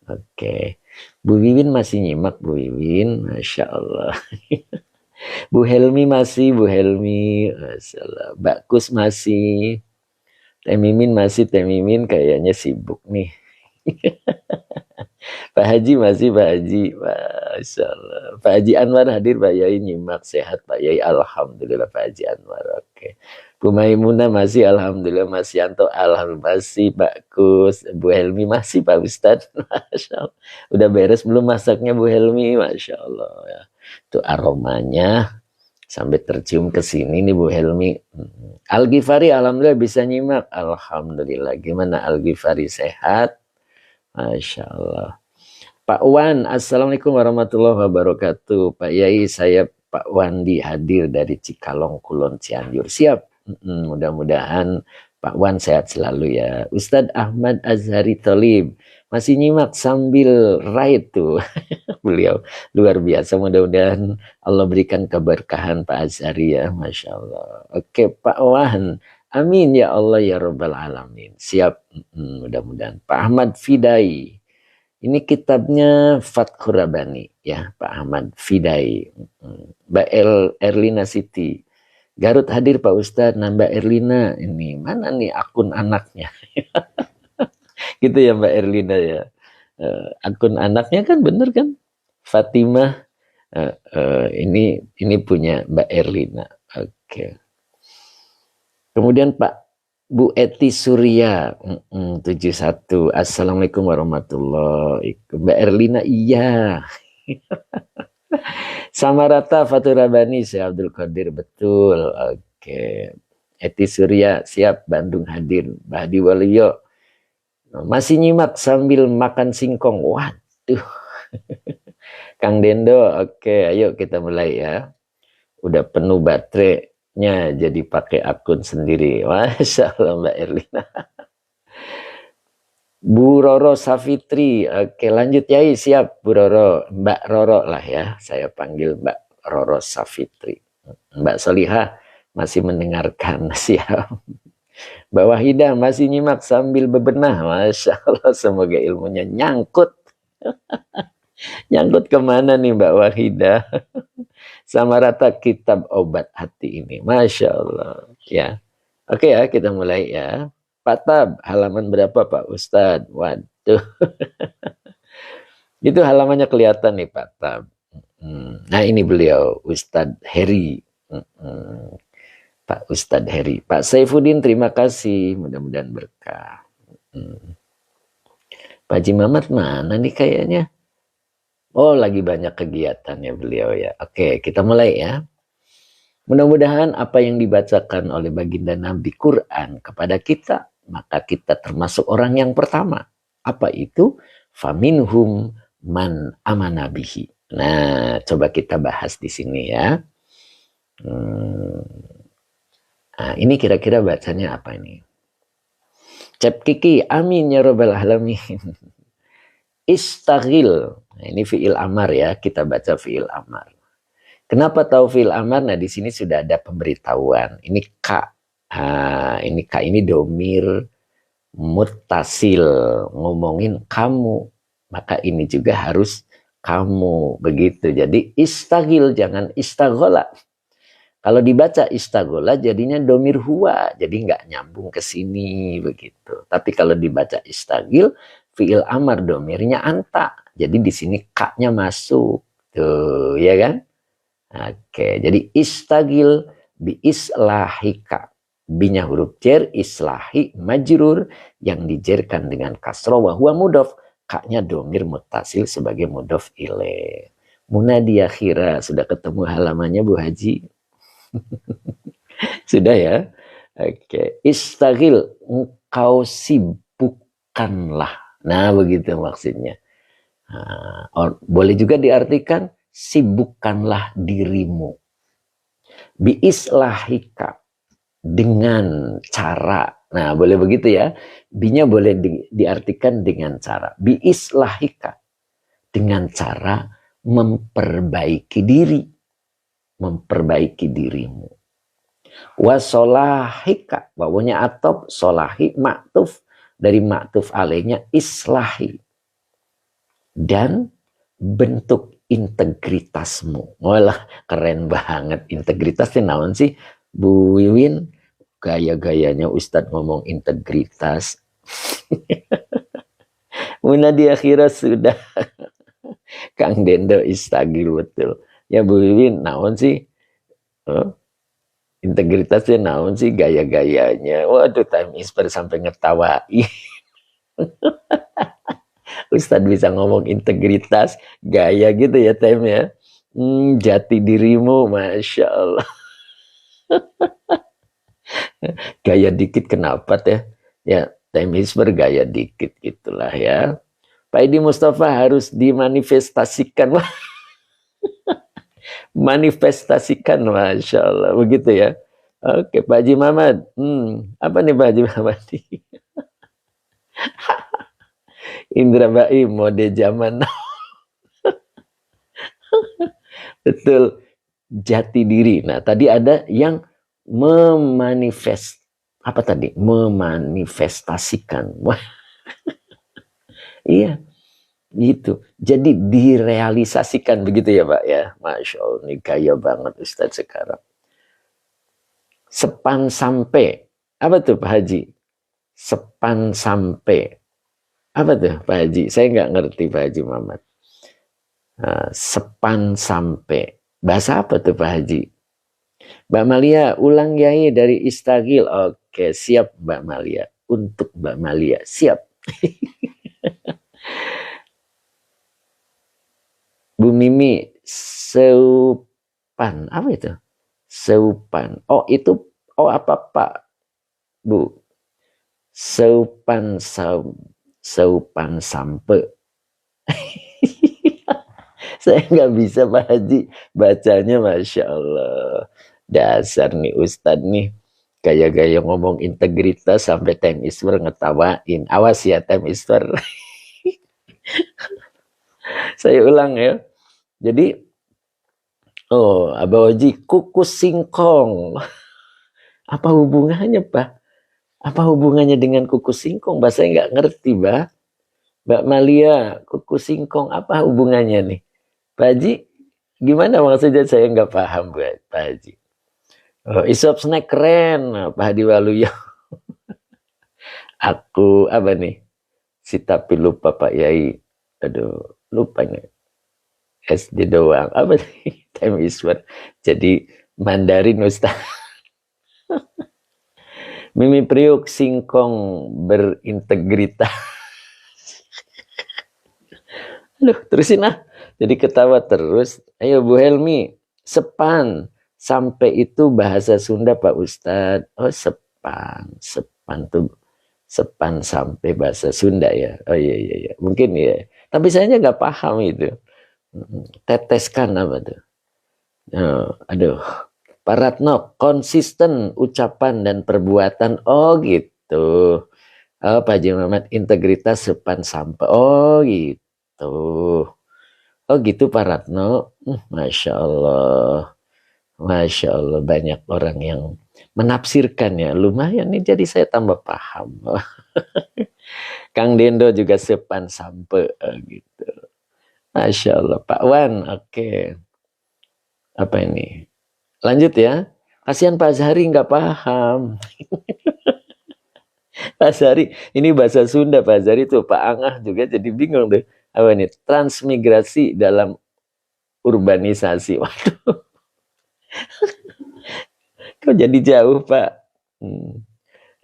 Oke. Bu Wiwin masih nyimak Bu Wiwin. Masya Allah. Bu Helmi masih. Bu Helmi. Masya Allah. Mbak Kus masih. Teh Mimin masih. Teh Mimin kayaknya sibuk nih. Pak Haji masih Pak Haji. Masya Allah. Pak Haji Anwar hadir Pak Yai nyimak sehat Pak Yai. Alhamdulillah Pak Haji Anwar. Oke. Bu Maimunah masih Alhamdulillah. Mas Yanto Alhamdulillah masih. Pak Kus. Bu Helmi masih Pak Ustadz. Masya Allah. Udah beres belum masaknya Bu Helmi? Masya Allah ya. Itu aromanya sampai tercium ke sini nih Bu Helmi. Al-Ghifari Alhamdulillah bisa nyimak. Alhamdulillah. Gimana Al-Ghifari sehat? Masya Allah. Pak Wan, Assalamualaikum warahmatullahi wabarakatuh. Pak Yai, saya Pak Wandi hadir dari Cikalong, Kulon, Cianjur. Siap. Mudah-mudahan Pak Wan sehat selalu ya. Ustadz Ahmad Azhari Tholib masih nyimak sambil ride tuh. Beliau luar biasa. Mudah-mudahan Allah berikan keberkahan Pak Azhari ya. Masya Allah. Oke Pak Wan. Amin ya Allah ya Rabbal Alamin. Siap. Mudah-mudahan. Pak Ahmad Fidai. Ini kitabnya Fathur Rabbani ya Pak Ahmad Fidai. Mbak Erlina Siti. Garut hadir Pak Ustadz. Nah Mbak Erlina ini mana nih akun anaknya? Gitu ya Mbak Erlina ya. Akun anaknya kan bener kan? Fatimah. Ini punya Mbak Erlina. Oke. Kemudian Pak Bu Eti Surya 71. Assalamualaikum warahmatullahi wabarakatuh. Mbak Erlina iya. Samarata Fathur Rabbani saya Abdul Qadir betul. Oke. Eti Surya siap Bandung hadir. Mbak Hadi Waluyo masih nyimak sambil makan singkong. Waduh. Kang Dendo oke ayo kita mulai ya. Udah penuh baterainya jadi pakai akun sendiri. Masya Allah Mbak Erlina. Bu Roro Safitri. Oke lanjut Yai siap Bu Roro. Mbak Roro lah ya. Saya panggil Mbak Roro Safitri. Mbak Solihah masih mendengarkan siap. Mbak Wahidah masih nyimak sambil bebenah. Masya Allah, semoga ilmunya nyangkut. Nyangkut kemana nih Mbak Wahidah? Sama rata kitab obat hati ini. Masya Allah. Ya. Oke ya, kita mulai ya. Pak Tab, halaman berapa Pak Ustadz? Waduh. Itu halamannya kelihatan nih Pak Tab. Nah ini beliau, Ustadz Heri. Pak Ustadz Heri. Pak Saifuddin, terima kasih. Mudah-mudahan berkah. Pak Haji Mamat mana nih kayaknya? Oh, lagi banyak kegiatannya beliau ya. Oke, kita mulai ya. Mudah-mudahan apa yang dibacakan oleh baginda Nabi Quran kepada kita, maka kita termasuk orang yang pertama. Apa itu? Faminhum man amanabihi. Nah, coba kita bahas di sini ya. Nah, ini kira-kira bacanya apa ini? Cep Kiki, amin ya robbal alamin. Istaghil. Nah, ini fi'il amar ya, kita baca fi'il amar. Kenapa tahu fi'il amar? Nah, di sini sudah ada pemberitahuan. Ini ka. Ini ka ini domir muttasil, ngomongin kamu. Maka ini juga harus kamu, begitu. Jadi istaghil, jangan istaghola. Kalau dibaca istaghola jadinya domir huwa, jadi nggak nyambung ke sini begitu. Tapi kalau dibaca istaghil, fi'il amar domirnya anta. Jadi di sini ka-nya masuk. Tuh, ya kan? Oke, jadi istaghil bi islahika. Binya huruf jar, islahi majrur yang dijerkan dengan kasroh wa huwa mudhof. Ka-nya domir muttasil sebagai mudhof ilaih. Munadi akhira, sudah ketemu halamannya Bu Haji? Sudah ya? Oke. Istaghil, engkau sibukkanlah. Nah, begitu maksudnya. Boleh juga diartikan sibukkanlah dirimu. Biislahika, dengan cara. Nah, boleh begitu ya. Binya boleh diartikan dengan cara. Biislahika, dengan cara memperbaiki diri. Memperbaiki dirimu. Wasolahika, bawahnya atop, solahi maktuf, dari maktuf alaihnya islahi, dan bentuk integritasmu. Walah, keren banget. Integritasnya naon sih Bu Wiwin? Gaya-gayanya Ustadz ngomong integritas. Muna di akhirat sudah. Kang Dendo istagil betul. Ya Bu Wiwin, naon sih? Integritasnya naon sih, gaya-gayanya. Waduh, time isper sampai ngetawain. Ustadz bisa ngomong integritas, gaya gitu ya time ya. Jati dirimu, Masya Allah. Gaya dikit kenapa teh? Ya, time isper gaya dikit gitulah ya. Pak Edi Mustafa harus dimanifestasikan. Manifestasikan, Masya Allah. Begitu ya. Oke, Pak Haji Muhammad. Apa nih Pak Haji Muhammad? Indra Baim, mode zaman. Betul. Jati diri. Nah, tadi ada yang apa tadi? Memanifestasikan. Wah. Iya. Gitu. Jadi direalisasikan begitu ya Pak ya. Masya Allah, ini gaya banget Ustadz sekarang. Sepan sampai. Apa tuh Pak Haji? Sepan sampai. Apa tuh Pak Haji? Saya nggak ngerti Pak Haji Muhammad. Sepan sampai. Bahasa apa tuh Pak Haji? Mbak Malia, ulang yai dari istaghil. Oke, siap Mbak Malia. Untuk Mbak Malia, siap. Bu Mimi, seupan. Apa itu? Seupan. Oh, itu, apa Pak? Bu. Seupan sampai. Saya nggak bisa Pak Haji bacanya, Masya Allah. Dasar nih Ustadz nih, gaya-gaya ngomong integritas sampai time isper ngetawain. Awas ya time isper. Saya ulang ya. Jadi, Abah Oji, kukus singkong. Apa hubungannya Pak? Apa hubungannya dengan kuku singkong? Bahasa nggak ngerti, Mbak Malia, kuku singkong apa hubungannya nih? Pak Haji, gimana maksudnya saya nggak paham, Pak Haji. Oh, Isop snack keren, Pak Hadi Waluyo. Aku apa nih? Si tapi lupa Pak Yai. Aduh, lupa nih. SD doang. Apa nih? Time is what? Jadi Mandarin Ustaz. Mimi Priuk singkong berintegritas. Aduh, terusin ah. Jadi ketawa terus. Ayo Bu Helmi, sepan. Sampai itu bahasa Sunda Pak Ustadz. Oh sepan. Sepan tuh. Sepan sampai bahasa Sunda ya. Oh iya iya iya. Mungkin ya. Tapi saya nggak paham itu. Teteskan apa tuh? Oh, aduh. Pak Ratno, konsisten ucapan dan perbuatan. Oh gitu. Oh, Pak Haji Muhammad, integritas sepan sampai. Oh gitu. Oh gitu Pak Ratno. Masya Allah. Masya Allah. Banyak orang yang menafsirkan ya. Lumayan nih jadi saya tambah paham. Kang Dendo juga sepan sampai gitu. Masya Allah. Pak Wan, oke. Apa ini? Lanjut ya. Kasihan Pak Zahri nggak paham. Pak Zahri, ini bahasa Sunda Pak Zahri tuh. Pak Angah juga jadi bingung tuh. Apa ini? Transmigrasi dalam urbanisasi. Waduh. Kok jadi jauh Pak?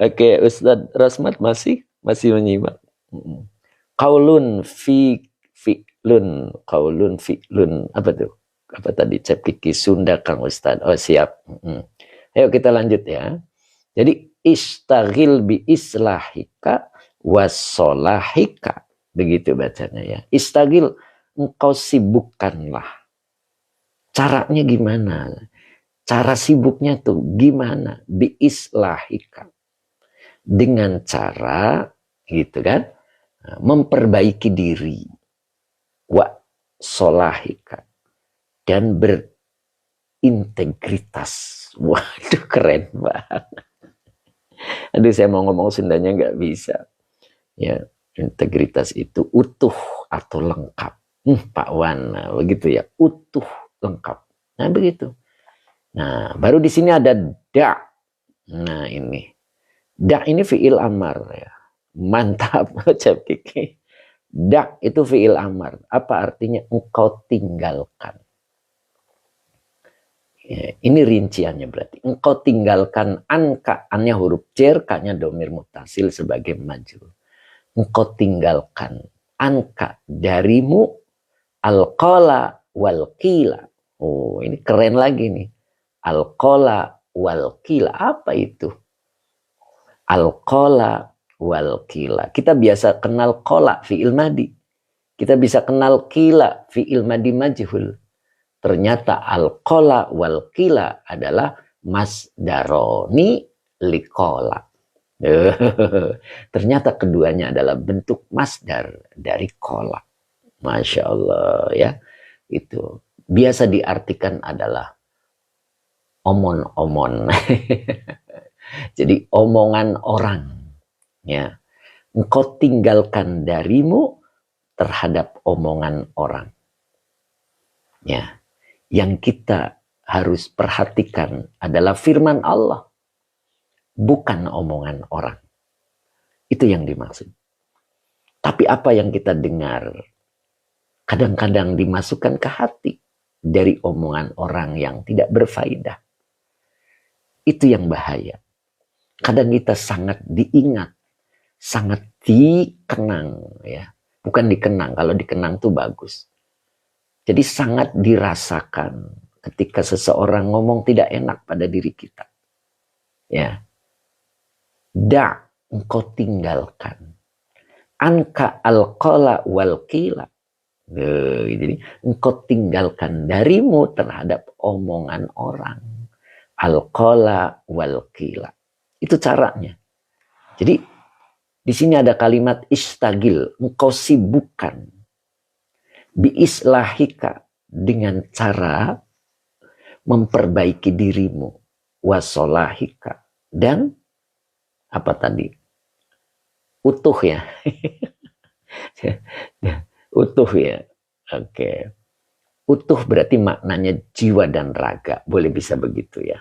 Oke, Ustadz Rasmat masih menyimak. Kaulun fi'lun apa tuh? Apa tadi? Cepiki Sunda Kang Ustadz. Oh siap. Ayo kita lanjut ya. Jadi istaghil bi islahika wasolahika. Begitu bacanya ya. Istaghil, engkau sibukkanlah. Caranya gimana? Cara sibuknya tuh gimana? Bi islahika. Dengan cara gitu kan? Memperbaiki diri. Wa solahika. Dan berintegritas. Waduh keren banget. Aduh saya mau ngomong Sundanya nggak bisa. Ya, integritas itu utuh atau lengkap. Pak Wan, nah, begitu ya, utuh lengkap. Nah begitu. Nah baru di sini ada da. Nah ini, da ini fiil amar ya. Mantap, Cap Kiki. Da itu fiil amar. Apa artinya? Engkau tinggalkan. Ya, ini rinciannya berarti. Engkau tinggalkan anka, annya huruf cer, kanya domir mutasil sebagai majrur. Engkau tinggalkan anka darimu alqala wal qila. Oh, ini keren lagi nih. Alqala wal qila. Apa itu? Alqala wal qila. Kita biasa kenal qala fi'il madi. Kita bisa kenal qila fi'il madi majhul. Ternyata al-qola wal qila adalah masdaroni liqola. Ternyata keduanya adalah bentuk masdar dari kola. Masya Allah ya. Itu biasa diartikan adalah omon-omon. Jadi omongan orang. Ya. Engkau tinggalkan darimu terhadap omongan orang. Ya. Yang kita harus perhatikan adalah firman Allah, bukan omongan orang. Itu yang dimaksud. Tapi apa yang kita dengar kadang-kadang dimasukkan ke hati dari omongan orang yang tidak berfaedah. Itu yang bahaya. Kadang kita sangat diingat, sangat dikenang ya. Bukan dikenang, kalau dikenang tuh bagus. Jadi sangat dirasakan ketika seseorang ngomong tidak enak pada diri kita. Ya. Da, engkau tinggalkan. Anka al-qala wal qila. Jadi engkau tinggalkan darimu terhadap omongan orang. Al-qala wal qila. Itu caranya. Jadi di sini ada kalimat istagil, engkau sibukkan. Biislahika, dengan cara memperbaiki dirimu, wasolahika, dan apa tadi? Utuh ya. Utuh ya. Oke. Utuh berarti maknanya jiwa dan raga. Boleh bisa begitu ya.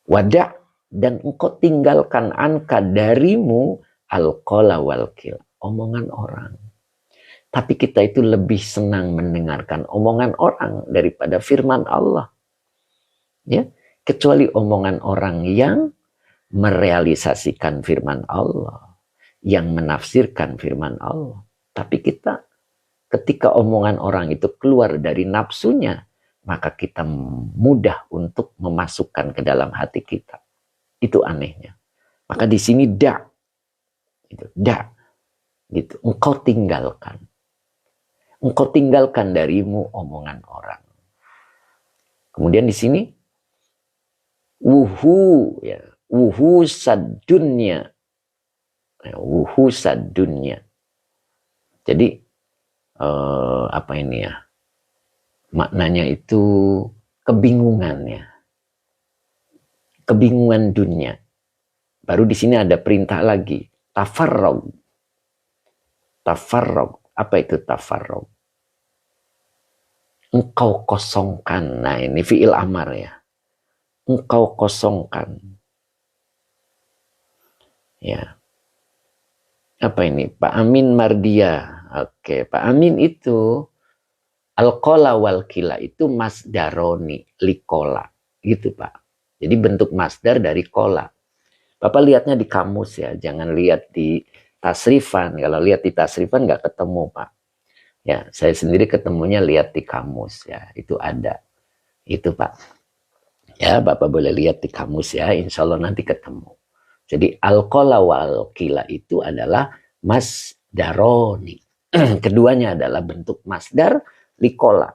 Wadah, dan engkau tinggalkan anka darimu al-qola wal-qil. Omongan orang. Tapi kita itu lebih senang mendengarkan omongan orang daripada firman Allah. Ya, kecuali omongan orang yang merealisasikan firman Allah, yang menafsirkan firman Allah. Tapi kita, ketika omongan orang itu keluar dari nafsunya, maka kita mudah untuk memasukkan ke dalam hati kita. Itu anehnya. Maka di sini gitu, gitu. Engkau tinggalkan darimu omongan orang. Kemudian di sini wuhu sadunya. Jadi apa ini ya? Maknanya itu kebingungan ya. Kebingungan dunia. Baru di sini ada perintah lagi, tafarrog. Apa itu tafarrog? Engkau kosongkan. Nah, ini fi'il amar ya. Engkau kosongkan. Ya. Apa ini? Pak Amin Mardia. Oke, Pak Amin itu al-qola wal-qila itu masdaroni likola. Gitu, Pak. Jadi bentuk masdar dari kola. Bapak lihatnya di kamus ya, jangan lihat di tasrifan. Kalau lihat di tasrifan nggak ketemu, Pak. Ya, saya sendiri ketemunya lihat di kamus ya, itu ada. Itu, Pak. Ya, Bapak boleh lihat di kamus ya, insya Allah nanti ketemu. Jadi al-qola wal-qila itu adalah masdaroni. Keduanya adalah bentuk masdar likola.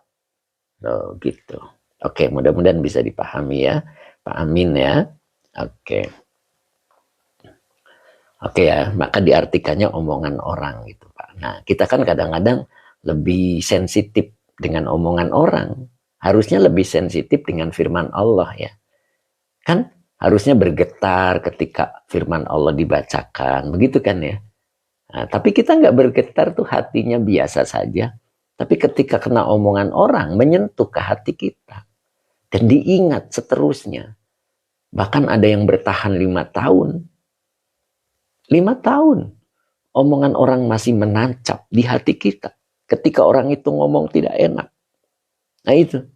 So, gitu. Oke, mudah-mudahan bisa dipahami ya, Pak Amin ya. Oke. Oke ya, maka diartikannya omongan orang gitu, Pak. Nah, kita kan kadang-kadang lebih sensitif dengan omongan orang. Harusnya lebih sensitif dengan firman Allah ya. Kan harusnya bergetar ketika firman Allah dibacakan, begitu kan ya. Nah, tapi kita nggak bergetar tuh, hatinya biasa saja. Tapi ketika kena omongan orang, menyentuh ke hati kita. Dan diingat seterusnya. Bahkan ada yang bertahan 5 tahun. 5 tahun. Omongan orang masih menancap di hati kita. Ketika orang itu ngomong tidak enak. Nah itu.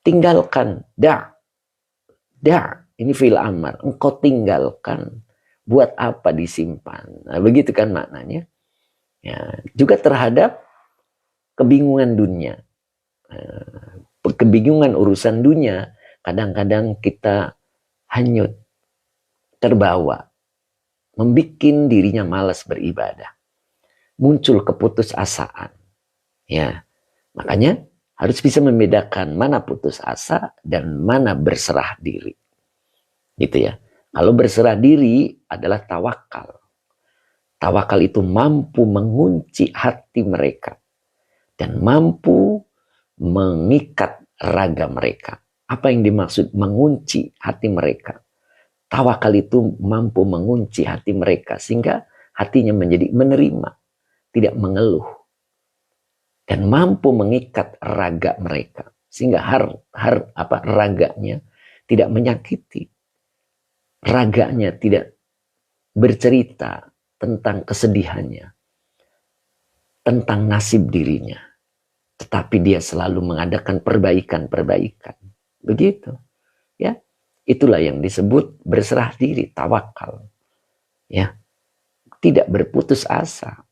Tinggalkan. Ini fi'il amar. Engkau tinggalkan. Buat apa disimpan? Nah, begitu kan maknanya. Ya, juga terhadap kebingungan dunia. Kebingungan urusan dunia. Kadang-kadang kita hanyut. Terbawa. Membikin dirinya malas beribadah. Muncul keputusasaan. Ya, makanya harus bisa membedakan mana putus asa dan mana berserah diri. Gitu ya. Kalau berserah diri adalah tawakal. Tawakal itu mampu mengunci hati mereka dan mampu mengikat raga mereka. Apa yang dimaksud mengunci hati mereka? Tawakal itu mampu mengunci hati mereka sehingga hatinya menjadi menerima, tidak mengeluh. Dan mampu mengikat raga mereka sehingga raganya tidak menyakiti. Raganya tidak bercerita tentang kesedihannya, tentang nasib dirinya. Tetapi dia selalu mengadakan perbaikan. Begitu. Ya. Itulah yang disebut berserah diri, tawakal. Ya. Tidak berputus asa.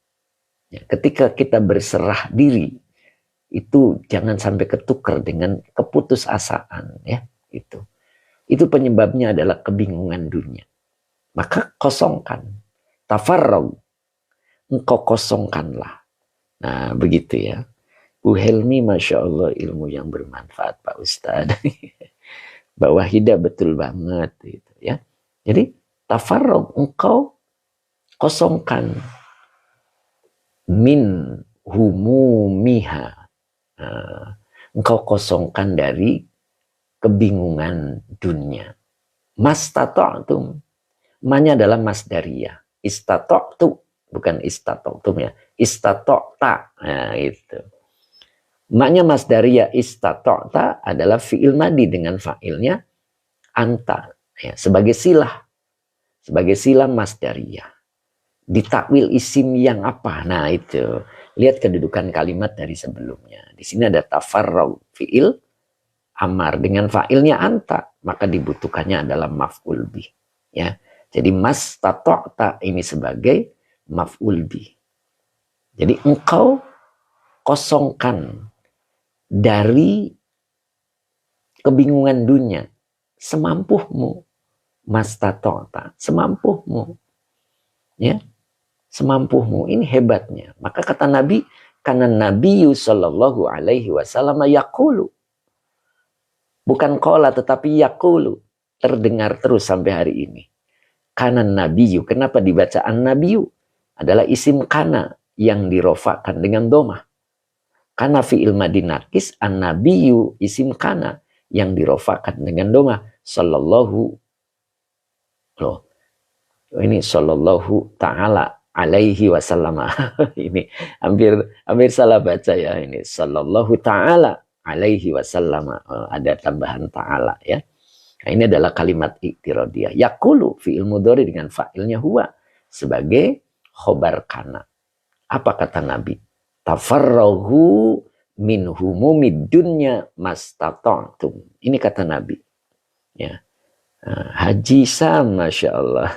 Ya, ketika kita berserah diri, itu jangan sampai ketukar dengan keputusasaan. Ya, itu penyebabnya adalah kebingungan dunia. Maka kosongkan. Tafarrog. Engkau kosongkanlah. Nah, begitu ya. Bu Helmi, Masya Allah, ilmu yang bermanfaat, Pak Ustadz. Bahwa hidah betul banget. Gitu, ya. Jadi, tafarrog. Engkau kosongkan. Min humumiha. Engkau kosongkan dari kebingungan dunia. Mastata'tum, Ma-nya adalah masdariyah. Istata'tu, bukan istata'tum ya. Istata'ta. Nah, itu. Ma-nya masdariyah istata'ta adalah fi'il madi dengan fa'ilnya anta. Ya, sebagai silah. Sebagai silah masdariyah. Ditakwil isim yang apa? Nah, itu. Lihat kedudukan kalimat dari sebelumnya. Di sini ada tafarraw fi'il amar dengan fa'ilnya anta, maka dibutuhkannya adalah maf'ul bih. Ya. Jadi mas tata'ta ini sebagai maf'ul bih. Jadi engkau kosongkan dari kebingungan dunia semampuhmu. Mas tata'ta, semampuhmu. Ya. Semampuhmu. Ini hebatnya. Maka kata Nabi, karena Nabi sallallahu alaihi wasallam yaqulu. Bukan qala tetapi yaqulu. Terdengar terus sampai hari ini. Karena Nabiyu. Kenapa dibaca an-nabiyu? Adalah isim kana yang dirofakkan dengan domah. Karena fi'il madi nakis an-nabiyu isim kana yang dirofakkan dengan domah. Sallallahu. Loh. Ini sallallahu ta'ala alaihi wasallam. Ini hampir salah baca ya ini. Sallallahu ta'ala alaihi wasallam. Ada tambahan ta'ala ya. Nah, ini adalah kalimat iktirodiyah. Yakulu fi'il mudhari dengan fa'ilnya huwa sebagai khobar kana. Apa kata Nabi? Tafarrahu min humumid dunya mastata'tum. Ini kata Nabi. Ya. Haji Sam, Masya Allah.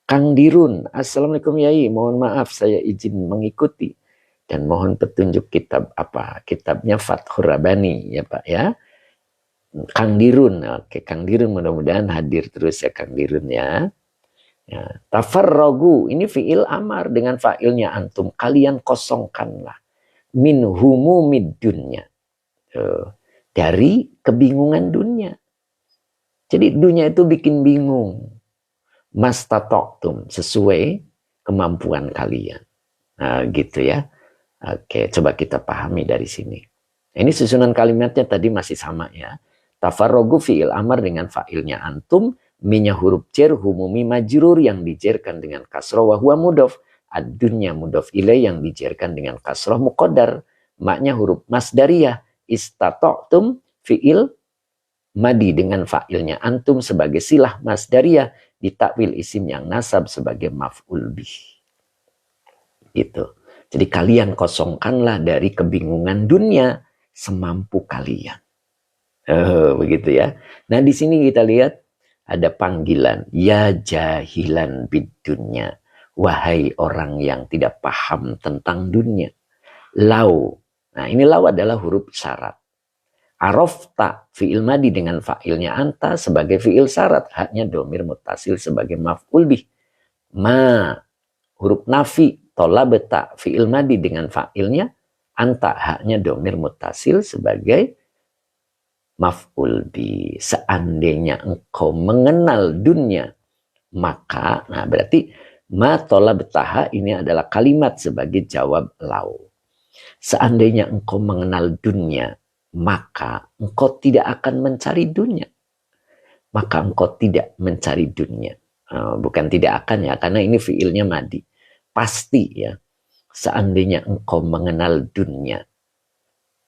Kang Dirun, Assalamualaikum Yai, mohon maaf saya izin mengikuti dan mohon petunjuk kitab apa? Kitabnya Fathur Rabbani ya Pak ya. Kang Dirun, oke Kang Dirun mudah-mudahan hadir terus ya Kang Dirun ya. Ya, tafarragu ini fiil amar dengan fa'ilnya antum, kalian kosongkanlah min humumid dunya. Dari kebingungan dunia. Jadi dunia itu bikin bingung. Mastatoktum sesuai kemampuan kalian. Nah, gitu ya. Oke, coba kita pahami dari sini. Ini susunan kalimatnya tadi masih sama ya. Tafarrogu fi'il amar dengan fa'ilnya antum, minya huruf jar humumi majrur yang dijerkan dengan kasroh wa huwa mudhof. Ad-dunya mudhof ilaih yang dijerkan dengan kasroh muqaddar. Maknya huruf masdariyah. Istatoktum fi'il madi dengan fa'ilnya antum sebagai silah masdariyah. Ditakwil isim yang nasab sebagai maf'ul bih. Gitu. Jadi kalian kosongkanlah dari kebingungan dunia semampu kalian. Begitu ya. Nah di sini kita lihat ada panggilan. Ya jahilan bidunya. Wahai orang yang tidak paham tentang dunia. Lau. Nah ini lau adalah huruf syarat. Arofta fi'il madi dengan fa'ilnya anta sebagai fi'il syarat. Haknya domir mutasil sebagai maf'ul bih. Ma huruf nafi tolabeta fi'il madi dengan fa'ilnya anta. Haknya domir mutasil sebagai maf'ul bih. Seandainya engkau mengenal dunia maka, nah berarti ma tolabetaha ini adalah kalimat sebagai jawab lau. Seandainya engkau mengenal dunia maka engkau tidak akan mencari dunia. Maka engkau tidak mencari dunia. Bukan tidak akan ya, karena ini fiilnya madi. Pasti ya, seandainya engkau mengenal dunia,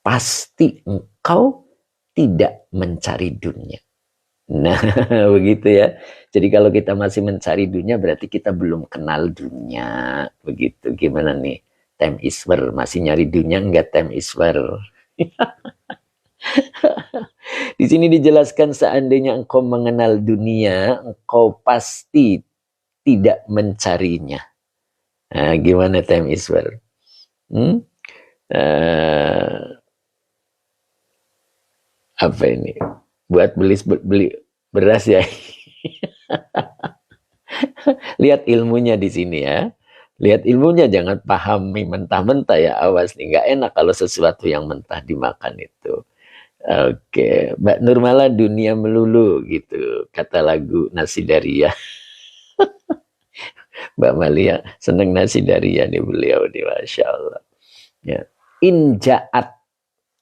pasti engkau tidak mencari dunia. Nah, begitu ya. Jadi kalau kita masih mencari dunia, berarti kita belum kenal dunia. Begitu, gimana nih? Time iswer, masih nyari dunia enggak time iswer? Di sini dijelaskan seandainya engkau mengenal dunia, engkau pasti tidak mencarinya. Nah, gimana time iswer? Apa ini? Buat beli beras ya. Lihat ilmunya di sini ya. Lihat ilmunya, jangan pahami mentah-mentah ya. Awas nih, nggak enak kalau sesuatu yang mentah dimakan itu. Oke, Mbak Nurmala dunia melulu gitu, kata lagu Nasi Daria. Mbak Malia seneng Nasi Daria nih beliau nih, Masya Allah. Ya. Inja'at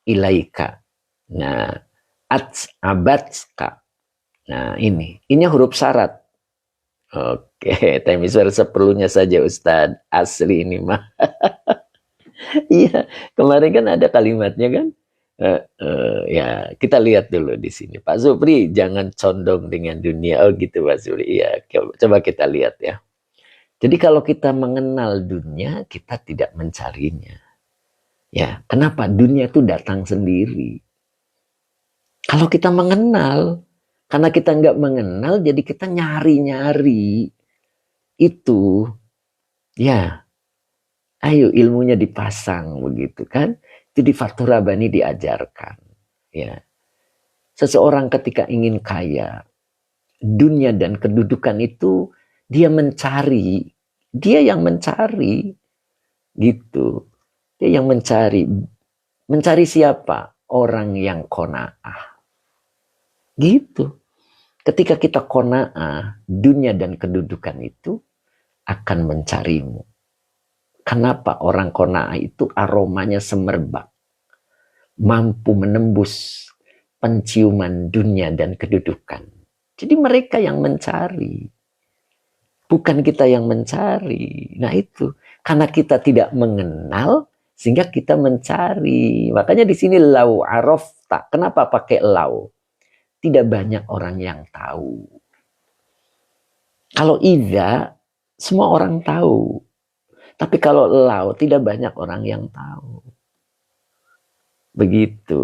ilaika. Nah, abatska. Nah ini huruf syarat. Oke, Temiswer seperlunya saja Ustadz. Asli ini mah. Iya, kemarin kan ada kalimatnya kan. Ya, kita lihat dulu di sini. Pak Supri, jangan condong dengan dunia. Oh gitu Pak Supri. Iya, coba kita lihat ya. Jadi kalau kita mengenal dunia, kita tidak mencarinya. Ya, kenapa? Dunia itu datang sendiri. Kalau kita mengenal, karena kita nggak mengenal, jadi kita nyari-nyari itu. Ya, ayo ilmunya dipasang begitu kan. Itu di Fathur Rabbani diajarkan. Ya, seseorang ketika ingin kaya, dunia dan kedudukan itu dia mencari. Dia yang mencari. Gitu. Dia yang mencari. Mencari siapa? Orang yang qanaah. Gitu. Ketika kita qanaah, dunia dan kedudukan itu akan mencarimu. Kenapa orang qanaah itu aromanya semerbak, mampu menembus penciuman dunia dan kedudukan. Jadi mereka yang mencari, bukan kita yang mencari. Nah itu, karena kita tidak mengenal, sehingga kita mencari. Makanya di sini lau arafta. Kenapa pakai lau? Tidak banyak orang yang tahu. Kalau idza, semua orang tahu. Tapi kalau lau, tidak banyak orang yang tahu. Begitu.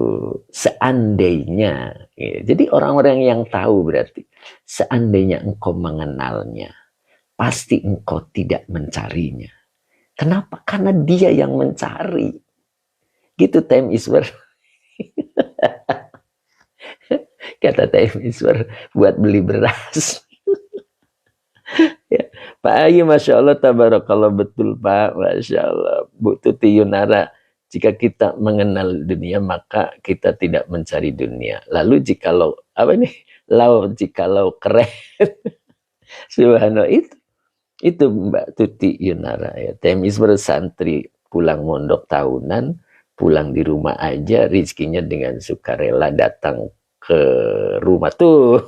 Seandainya. Ya, jadi orang-orang yang tahu berarti. Seandainya engkau mengenalnya, pasti engkau tidak mencarinya. Kenapa? Karena dia yang mencari. Gitu Time Iswer. Kata Time Iswer buat beli beras. Ya. Pak Ayu, Masya Allah, tabarakallah, betul Pak, Masya Allah. Bu Tuti Yunara, jika kita mengenal dunia, maka kita tidak mencari dunia. Lalu jikalau, apa nih? Jikalau keren. Subhanallah, itu Mbak Tuti Yunara. Ya. Temis bersantri, pulang mondok tahunan, pulang di rumah aja, rizkinya dengan sukarela datang ke rumah tuh.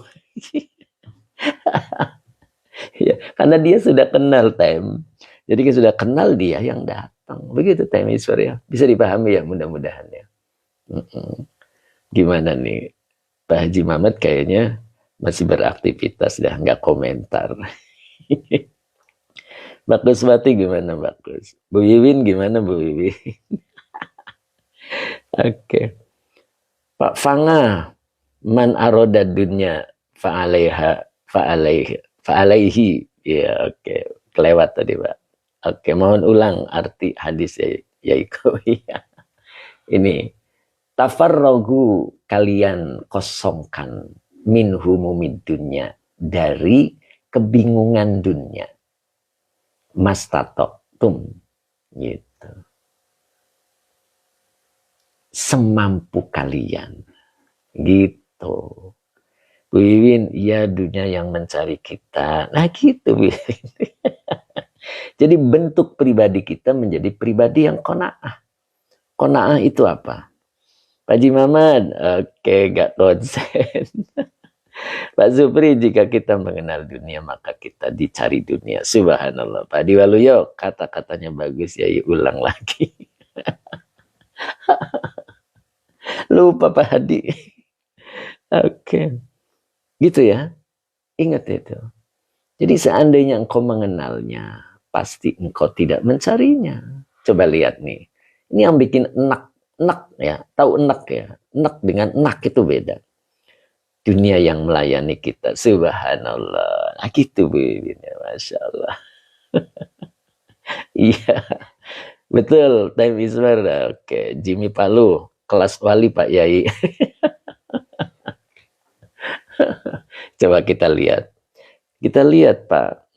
Ya, karena dia sudah kenal Time. Jadi kita sudah kenal dia yang datang. Begitu Time Iswar ya. Bisa dipahami ya mudah-mudahan ya. Gimana nih? Pak Haji Mamat kayaknya masih beraktivitas dah, nggak komentar. Mbak Kuswati gimana Mbak Kus? Bu Wiwin gimana Bu Wiwin? Oke. Pak Fanga, man aroda dunya fa'alaihi. Ya, oke. Kelewat tadi, Pak. Oke, mohon ulang arti hadis Yaiko. Ini, tafarrogu, kalian kosongkan min humumid dunya, dari kebingungan dunia. Mastatoktum, gitu. Semampu kalian, gitu. Bu Wiwin, ya dunia yang mencari kita. Nah gitu Bu Wiwin. Jadi bentuk pribadi kita menjadi pribadi yang qanaah. Qanaah itu apa? Pak Haji Mamat, oke, gak konsen. Pak Supri, jika kita mengenal dunia, maka kita dicari dunia. Subhanallah. Pak Diwaluyo, kata-katanya bagus ya, ulang lagi. Lupa Pak Hadi. Oke. Gitu ya. Ingat itu. Jadi seandainya engkau mengenalnya, pasti engkau tidak mencarinya. Coba lihat nih. Ini yang bikin enak ya. Tahu enak ya? Enak dengan enak itu beda. Dunia yang melayani kita. Subhanallah. Nah, gitu Bu. Masya Allah. Iya. Betul. Time is well. Oke. Jimmy Palu. Kelas wali Pak Yai. Coba kita lihat. Kita lihat Pak.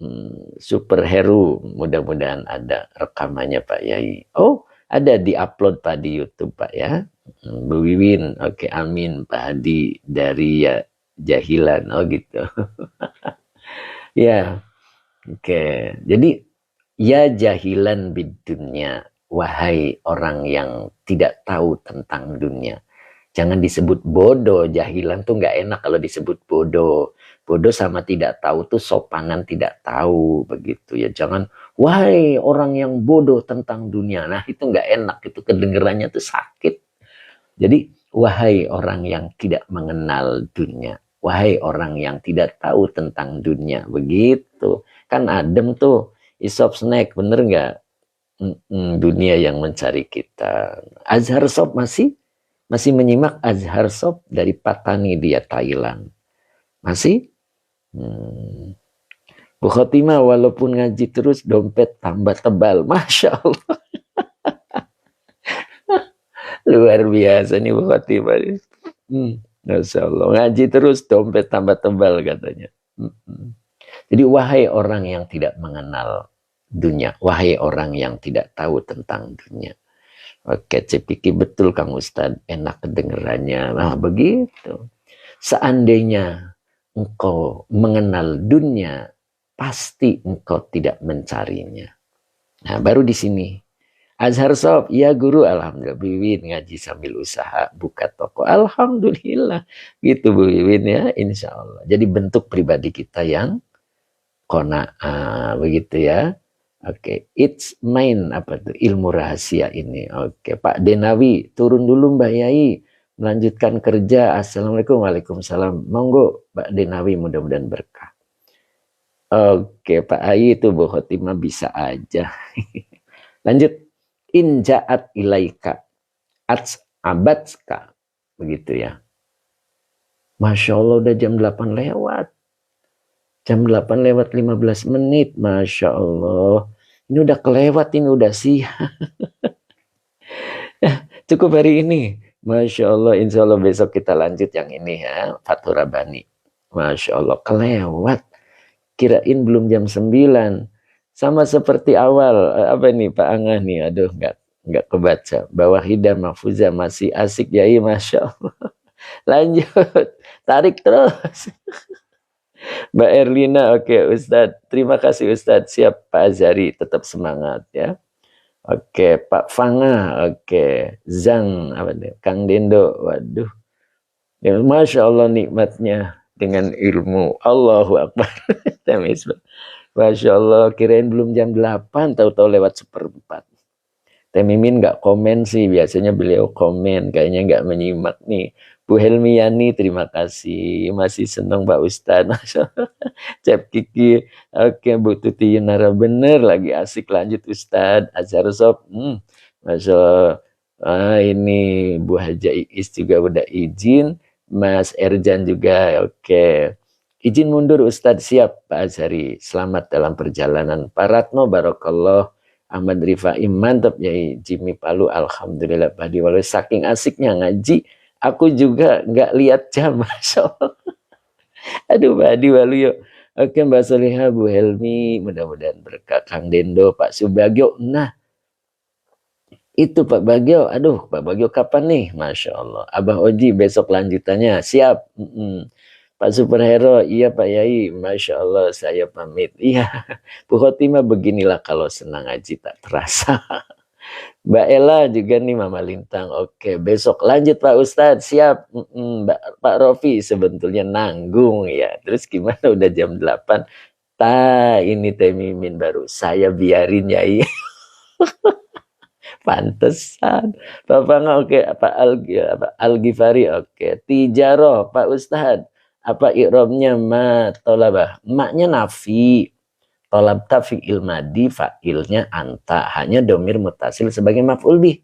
Superhero. Mudah-mudahan ada rekamannya Pak Yai. Oh, ada di-upload Pak di YouTube Pak ya. Bu Wiwin, oke, amin Pak Hadi dari ya jahilan, oh gitu. Ya, oke. Jadi ya jahilan bidunya, wahai orang yang tidak tahu tentang dunia. Jangan disebut bodoh, jahilan tuh nggak enak kalau disebut bodoh. Bodoh sama tidak tahu tuh sopanan tidak tahu begitu ya. Jangan, wahai orang yang bodoh tentang dunia. Nah itu nggak enak, itu kedengerannya tuh sakit. Jadi wahai orang yang tidak mengenal dunia, wahai orang yang tidak tahu tentang dunia, begitu. Kan adem tuh, Isop snack, bener nggak? Dunia yang mencari kita. Azhar Sob masih menyimak Azhar Sob dari Patani dia Thailand. Masih? Bu Khotimah walaupun ngaji terus dompet tambah tebal. Masya Allah. Luar biasa nih Bu Khotimah. Masya Allah. Ngaji terus dompet tambah tebal katanya. Jadi wahai orang yang tidak mengenal dunia. Wahai orang yang tidak tahu tentang dunia. Oke, Cepiki betul Kang Ustadz, enak kedengerannya. Nah, begitu. Seandainya engkau mengenal dunia, pasti engkau tidak mencarinya. Nah, baru di sini. Azhar Sob, ya guru, alhamdulillah. Bu Wiwin ngaji sambil usaha, buka toko. Alhamdulillah. Gitu Bu Wiwin ya, insya Allah. Jadi bentuk pribadi kita yang qanaah, begitu ya. Oke, it's mine apa tuh ilmu rahasia ini. Oke, Pak Denawi turun dulu Mbak Yai melanjutkan kerja. Assalamualaikum, waalaikumsalam. Monggo Pak Denawi, mudah-mudahan berkah. Oke, Pak Ayi itu Bu Khotimah bisa aja. Lanjut, inja'at ilaika ats abatska, begitu ya. Masya Allah udah jam 8 lewat. Jam 8 lewat 15 menit, Masya Allah. Ini udah kelewat, ini udah siang. Cukup hari ini. Masya Allah, insya Allah besok kita lanjut yang ini ya. Fathur Rabbani. Masya Allah, kelewat. Kirain belum jam 9. Sama seperti awal. Apa nih Pak Angah nih? Aduh, nggak kebaca. Bawah Hidah Mahfuzah masih asik ya, Masya Allah. Lanjut. Tarik terus. Mbak Erlina, oke Ustadz. Terima kasih Ustadz. Siap Pak Azhari, tetap semangat ya. Oke, Pak Fanga, oke. Zang, apa nih? Kang Dendo, waduh. Ya, Masya Allah nikmatnya dengan ilmu. Allahu Akbar. Masya Allah, kirain belum jam 8, tahu-tahu lewat 1/4. Teh Mimin nggak komen sih, biasanya beliau komen, kayaknya nggak menyimak nih. Bu Helmiani, terima kasih. Masih senang Pak Ustadz. Cep Kiki. Oke, Bu Tuti Yunara, bener lagi asik. Lanjut Ustadz. Azhar Sob. Masya Allah. Ini Bu Haja Iis juga udah izin. Mas Erjan juga. Oke. Izin mundur Ustadz, siap Pak Azhari. Selamat dalam perjalanan. Pak Ratno, Barakallah. Ahmad Rifai, mantap ya. Jimmy Palu, alhamdulillah. Padi walau saking asiknya ngaji. Aku juga nggak lihat jam, Masya Allah. Aduh, Pak Adi Waluyo. Oke, Mbak Solihah, Bu Helmi, mudah-mudahan berkah. Kang Dendo, Pak Subagio. Nah, itu Pak Bagio. Aduh, Pak Bagio kapan nih? Masya Allah. Abah Oji, besok lanjutannya. Siap. Pak Superhero, iya Pak Yai. Masya Allah, saya pamit. Iya, Bu Khotimah beginilah kalau senang ngaji tak terasa. Mbak Ella juga nih Mama Lintang. Oke, besok lanjut Pak Ustadz. Siap. Pak Rofi sebetulnya nanggung ya. Terus gimana udah jam 8? Ini Teh Mimin baru saya biarin Yai. Pantesan. Bapak nggak oke. Pak Al-Ghifari oke. Tijaroh Pak Ustadz. Apa ikromnya ma tolabah? Maknya nafi. Tolab fi'il madi, fa'ilnya anta, hanya domir mutasil sebagai maf'ul bih.